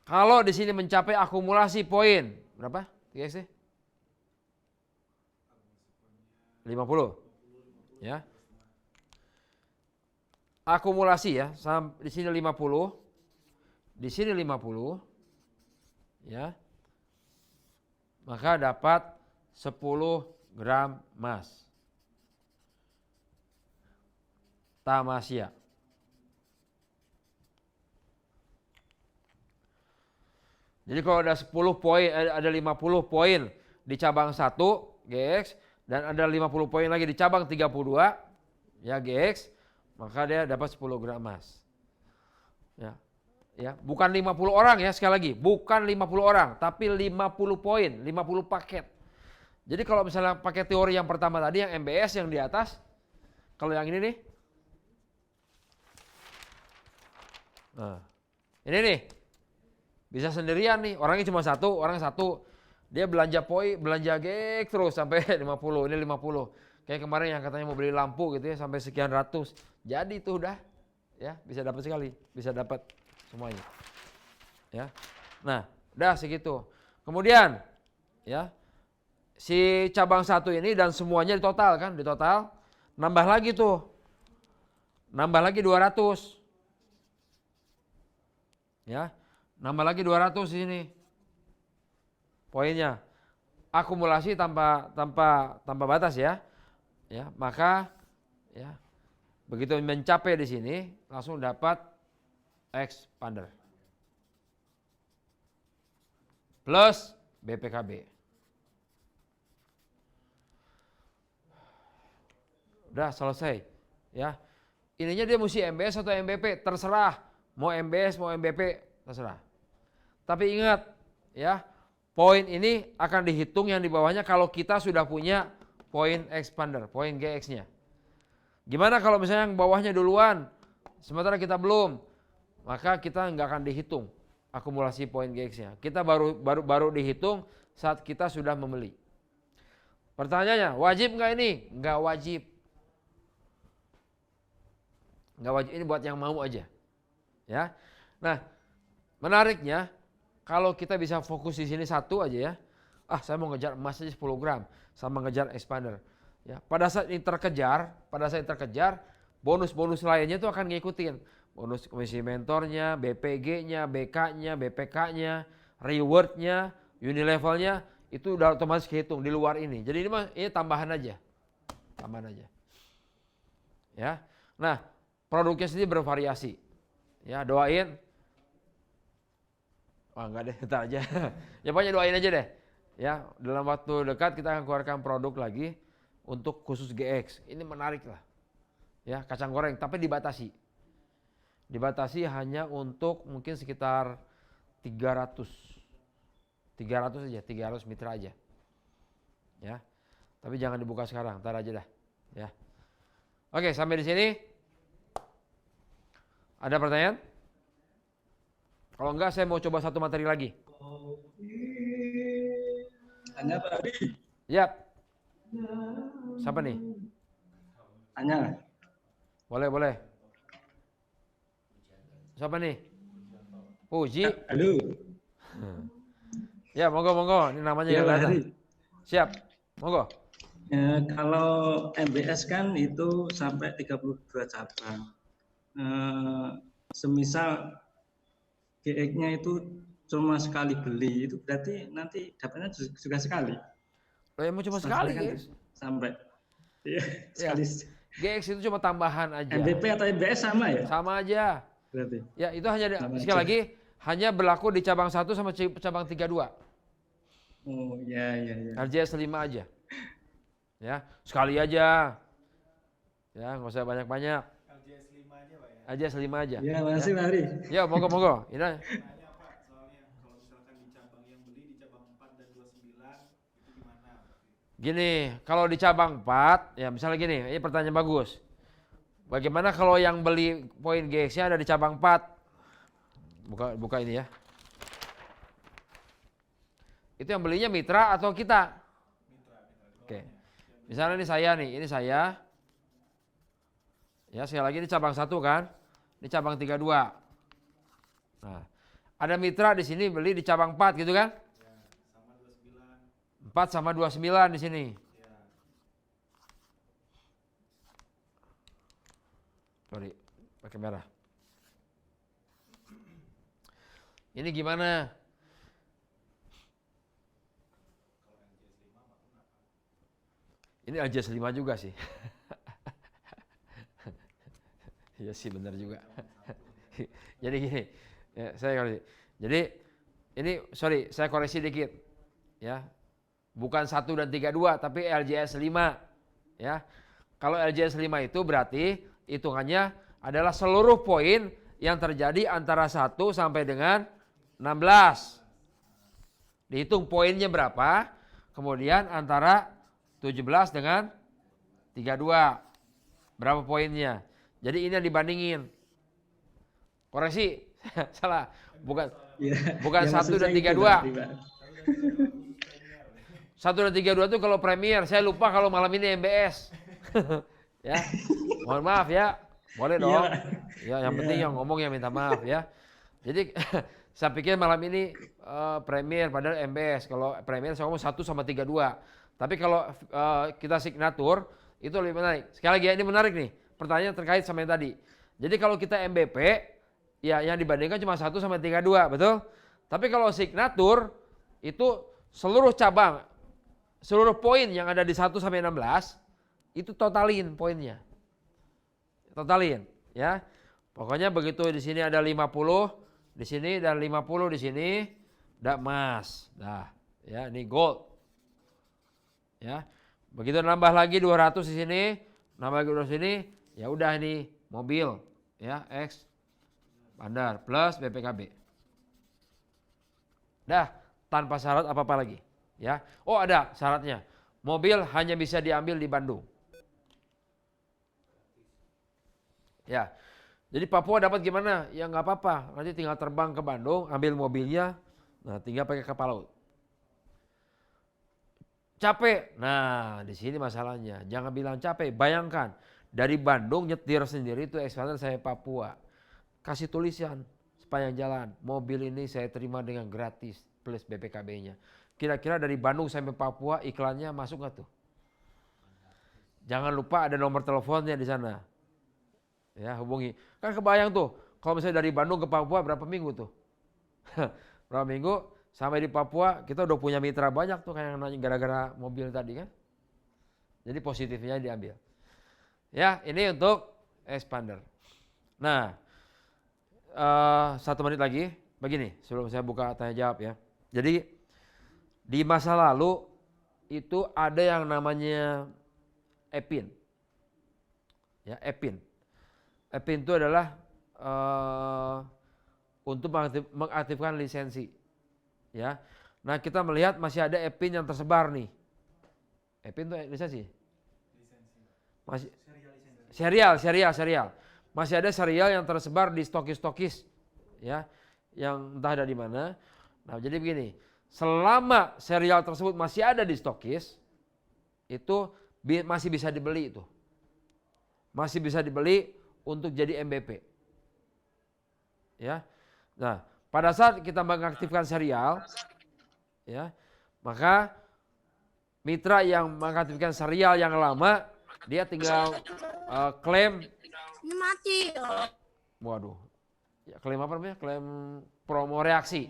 Speaker 1: Kalau di sini mencapai akumulasi poin, berapa? GX? 50. Ya. Akumulasi ya, di sini 50, di sini 50, ya, maka dapat 10 gram emas. Tamasya. Jadi kalau ada 10 poin, ada 50 poin di cabang 1 GX dan ada 50 poin lagi di cabang 32 ya GX, maka dia dapat 10 gram emas. Ya. Ya, bukan 50 orang ya sekali lagi, bukan 50 orang, tapi 50 poin, 50 paket. Jadi kalau misalnya pakai teori yang pertama tadi yang MBS yang di atas, kalau yang ini nih. Nah, ini nih. Bisa sendirian nih, orangnya cuma satu, orang satu. Dia belanja poin, belanja GX terus sampai 50, ini 50. Kayak kemarin yang katanya mau beli lampu gitu ya sampai sekian ratus. Jadi itu udah ya bisa dapat sekali, bisa dapat semuanya. Ya. Nah, udah segitu. Kemudian ya si cabang 1 ini dan semuanya ditotal kan, ditotal nambah lagi tuh. Nambah lagi 200. Ya. Nambah lagi 200 di sini. Poinnya. Akumulasi tanpa batas ya. Ya, maka ya begitu mencapai di sini langsung dapat expander plus BPKB. Udah selesai ya. Ininya dia mesti MBS atau MBP terserah, mau MBS mau MBP terserah. Tapi ingat ya, poin ini akan dihitung yang di bawahnya kalau kita sudah punya poin expander, poin GX-nya. Gimana kalau misalnya yang bawahnya duluan, sementara kita belum, maka kita nggak akan dihitung akumulasi poin GX-nya. Kita baru dihitung saat kita sudah membeli. Pertanyaannya, wajib nggak ini? Nggak wajib. Nggak wajib, ini buat yang mau aja. Ya. Nah, menariknya kalau kita bisa fokus di sini satu aja ya. Saya mau ngejar emas aja 10 gram sama ngejar expander. Ya, pada saat ini terkejar, bonus-bonus lainnya itu akan ngikutin. Bonus komisi mentornya, BPG-nya, BK-nya, BPK-nya, reward-nya, unilevelnya itu udah otomatis kehitung di luar ini. Jadi ini tambahan aja. Tambahan aja. Ya. Nah, produknya sendiri bervariasi. Ya, doain. Enggak deh, ntar aja. Ya pokoknya doain aja deh. Ya, dalam waktu dekat kita akan keluarkan produk lagi untuk khusus GX. Ini menarik lah. Ya, kacang goreng tapi dibatasi. Dibatasi hanya untuk mungkin sekitar 300 aja, 300 mitra aja. Ya. Tapi jangan dibuka sekarang, ntar aja dah. Ya. Oke, sampai di sini. Ada pertanyaan? Kalau enggak saya mau coba satu materi lagi.
Speaker 6: Tanya Pak Adi.
Speaker 1: Yap. Siapa nih?
Speaker 6: Tanya.
Speaker 1: Boleh. Siapa nih? Puji.
Speaker 6: Halo.
Speaker 1: Ya, monggo. Ini namanya
Speaker 6: Ya,
Speaker 1: yang
Speaker 6: Pak
Speaker 1: datang.
Speaker 6: Adi.
Speaker 1: Siap. Monggo.
Speaker 6: Kalau MBS kan itu sampai 32 cabang. Semisal GX-nya itu cuma sekali beli, itu berarti nanti dapatnya juga sekali.
Speaker 1: Ya mau cuma sekali
Speaker 6: Kan
Speaker 1: GX.
Speaker 6: sampai ya,
Speaker 1: Ya.
Speaker 6: sekali.
Speaker 1: GX itu cuma tambahan aja.
Speaker 6: MVP atau MBS sama ya?
Speaker 1: Sama aja.
Speaker 6: Berarti.
Speaker 1: Ya, itu hanya
Speaker 6: Sama
Speaker 1: sekali
Speaker 6: aja.
Speaker 1: lagi hanya berlaku di cabang 1 sama cabang 32.
Speaker 6: Oh, ya.
Speaker 1: RJS 5 aja. Ya, sekali aja. Ya, nggak usah banyak-banyak. RJS 5 aja.
Speaker 6: Ya, makasih Pak Adi.
Speaker 1: Ya, monggo. Ini
Speaker 7: Nanya Pak, soalnya kalau misalkan di cabang yang beli di cabang 4 dan 29 itu gimana?
Speaker 1: gini, kalau di cabang 4, ya misalnya gini, ini pertanyaan bagus. Bagaimana kalau yang beli poin GX-nya ada di cabang 4? Buka ini ya. Itu yang belinya mitra atau kita? Oke. Misalnya ini saya. Ya, sekali lagi ini cabang 1 kan? Ini cabang 32. Nah, ada mitra di sini beli di cabang 4 gitu kan? 4 sama 29 di sini. Sorry, pakai merah. Ini gimana? Ini RJS 5 juga sih. Iya sih benar juga. Jadi gini, ya, jadi ini saya koreksi dikit. Ya. Bukan 1 dan 32 tapi LJS 5. Ya. Kalau LJS 5 itu berarti hitungannya adalah seluruh poin yang terjadi antara 1 sampai dengan 16. Dihitung poinnya berapa, kemudian antara 17 dengan 32. Berapa poinnya? Jadi ini yang dibandingin. Koreksi, salah. Bukan
Speaker 6: Ya,
Speaker 1: 1 dan 32. 1 dan 32 itu kalau Premier. Saya lupa kalau malam ini MBS. Ya. Mohon maaf ya. Boleh dong. Ya, yang penting yang ngomong yang minta maaf ya. Jadi saya pikir malam ini Premier padahal MBS. Kalau Premier saya ngomong 1 sama 32. Tapi kalau kita signatur itu lebih menarik. Sekali lagi ini menarik nih. Pertanyaan terkait sama yang tadi. Jadi kalau kita MVP, ya yang dibandingkan cuma 1 sama 32, betul? Tapi kalau signatur, itu seluruh cabang, seluruh poin yang ada di 1 sampai 16, itu totalin poinnya. Totalin, ya. Pokoknya begitu di sini ada 50, di sini dan 50 di sini, ada emas. Nah, ya ini gold. Ya. Begitu nambah lagi 200 di sini, nambah lagi 200 di sini, ya udah ini mobil ya X bandar plus BPKB. Dah tanpa syarat apa-apa lagi ya. Oh ada syaratnya. Mobil hanya bisa diambil di Bandung. Ya, jadi Papua dapat gimana? Ya nggak apa-apa, nanti tinggal terbang ke Bandung, ambil mobilnya, nah tinggal pakai kapal laut. Capek, nah di sini masalahnya, jangan bilang capek, bayangkan dari Bandung nyetir sendiri itu expander saya Papua, kasih tulisan sepanjang jalan, mobil ini saya terima dengan gratis plus BPKB-nya. Kira-kira dari Bandung sampai Papua iklannya masuk nggak tuh? Jangan lupa ada nomor teleponnya di sana. Ya, hubungi. Kan kebayang tuh, kalau misalnya dari Bandung ke Papua berapa minggu tuh? Berapa minggu, sampai di Papua kita udah punya mitra banyak tuh kayak yang nanya gara-gara mobil tadi kan. Jadi positifnya diambil. Ya, ini untuk expander. Nah, 1 menit lagi, begini sebelum saya buka tanya jawab ya. Jadi di masa lalu itu ada yang namanya EPIN. Ya, EPIN. EPIN itu adalah untuk mengaktifkan lisensi. Ya. Nah, kita melihat masih ada EPIN yang tersebar nih. EPIN itu lisensi? Masih serial. Masih ada serial yang tersebar di stokis-stokis ya, yang entah ada di mana. Nah, jadi begini, selama serial tersebut masih ada di stokis, itu masih bisa dibeli itu. Masih bisa dibeli untuk jadi MBP. Ya. Nah, pada saat kita mengaktifkan serial ya, maka mitra yang mengaktifkan serial yang lama dia tinggal klaim waduh. Ya, klaim apa namanya? Klaim promo reaksi.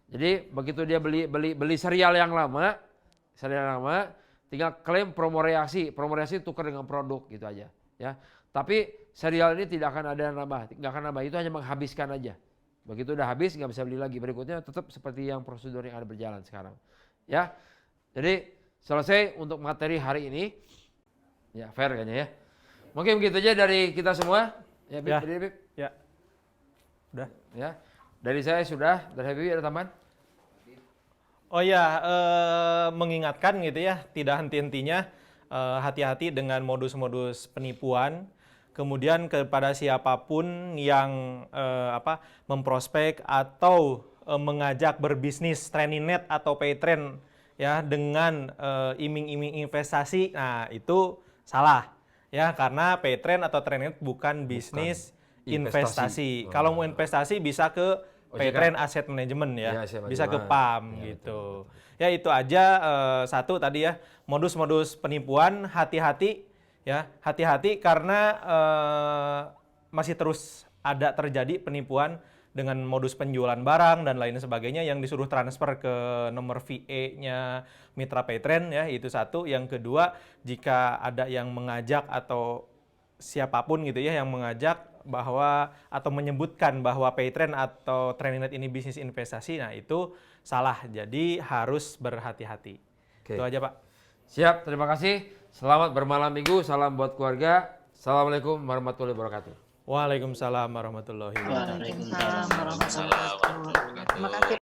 Speaker 1: Jadi begitu dia beli serial yang lama, tinggal klaim promo reaksi tukar dengan produk gitu aja ya. Tapi serial ini tidak akan ada nambah, itu hanya menghabiskan aja. Begitu udah habis nggak bisa beli lagi, berikutnya tetap seperti yang prosedur yang ada berjalan sekarang. Ya. Jadi selesai untuk materi hari ini. Ya, fair kayaknya ya. Mungkin begitu aja dari kita semua. Ya, Bib.
Speaker 8: Ya. Udah.
Speaker 1: Ya. Dari saya sudah, dari Habibie ada tambahan?
Speaker 8: Oh ya, mengingatkan gitu ya, tidak henti-hentinya hati-hati dengan modus-modus penipuan. Kemudian kepada siapapun yang memprospek atau mengajak berbisnis Training.net atau Paytrend ya dengan iming-iming investasi, nah itu salah ya, karena Paytrend atau Training.net bukan bisnis investasi. Kalau mau investasi bisa ke Paytrend Asset Management ya, bisa ke PAM ya, gitu. Betul. Ya itu aja satu tadi ya, modus-modus penipuan, hati-hati ya, hati-hati karena masih terus ada terjadi penipuan dengan modus penjualan barang dan lain sebagainya yang disuruh transfer ke nomor VA-nya mitra Paytrend ya, itu satu. Yang kedua, jika ada yang mengajak atau siapapun gitu ya yang mengajak bahwa atau menyebutkan bahwa Paytrend atau Training.net ini bisnis investasi, nah itu salah. Jadi harus berhati-hati. Itu aja, Pak.
Speaker 1: Siap, terima kasih. Selamat bermalam minggu, salam buat keluarga. Assalamualaikum warahmatullahi wabarakatuh.
Speaker 8: Waalaikumsalam warahmatullahi wabarakatuh.
Speaker 4: Waalaikumsalam warahmatullahi wabarakatuh. Terima kasih.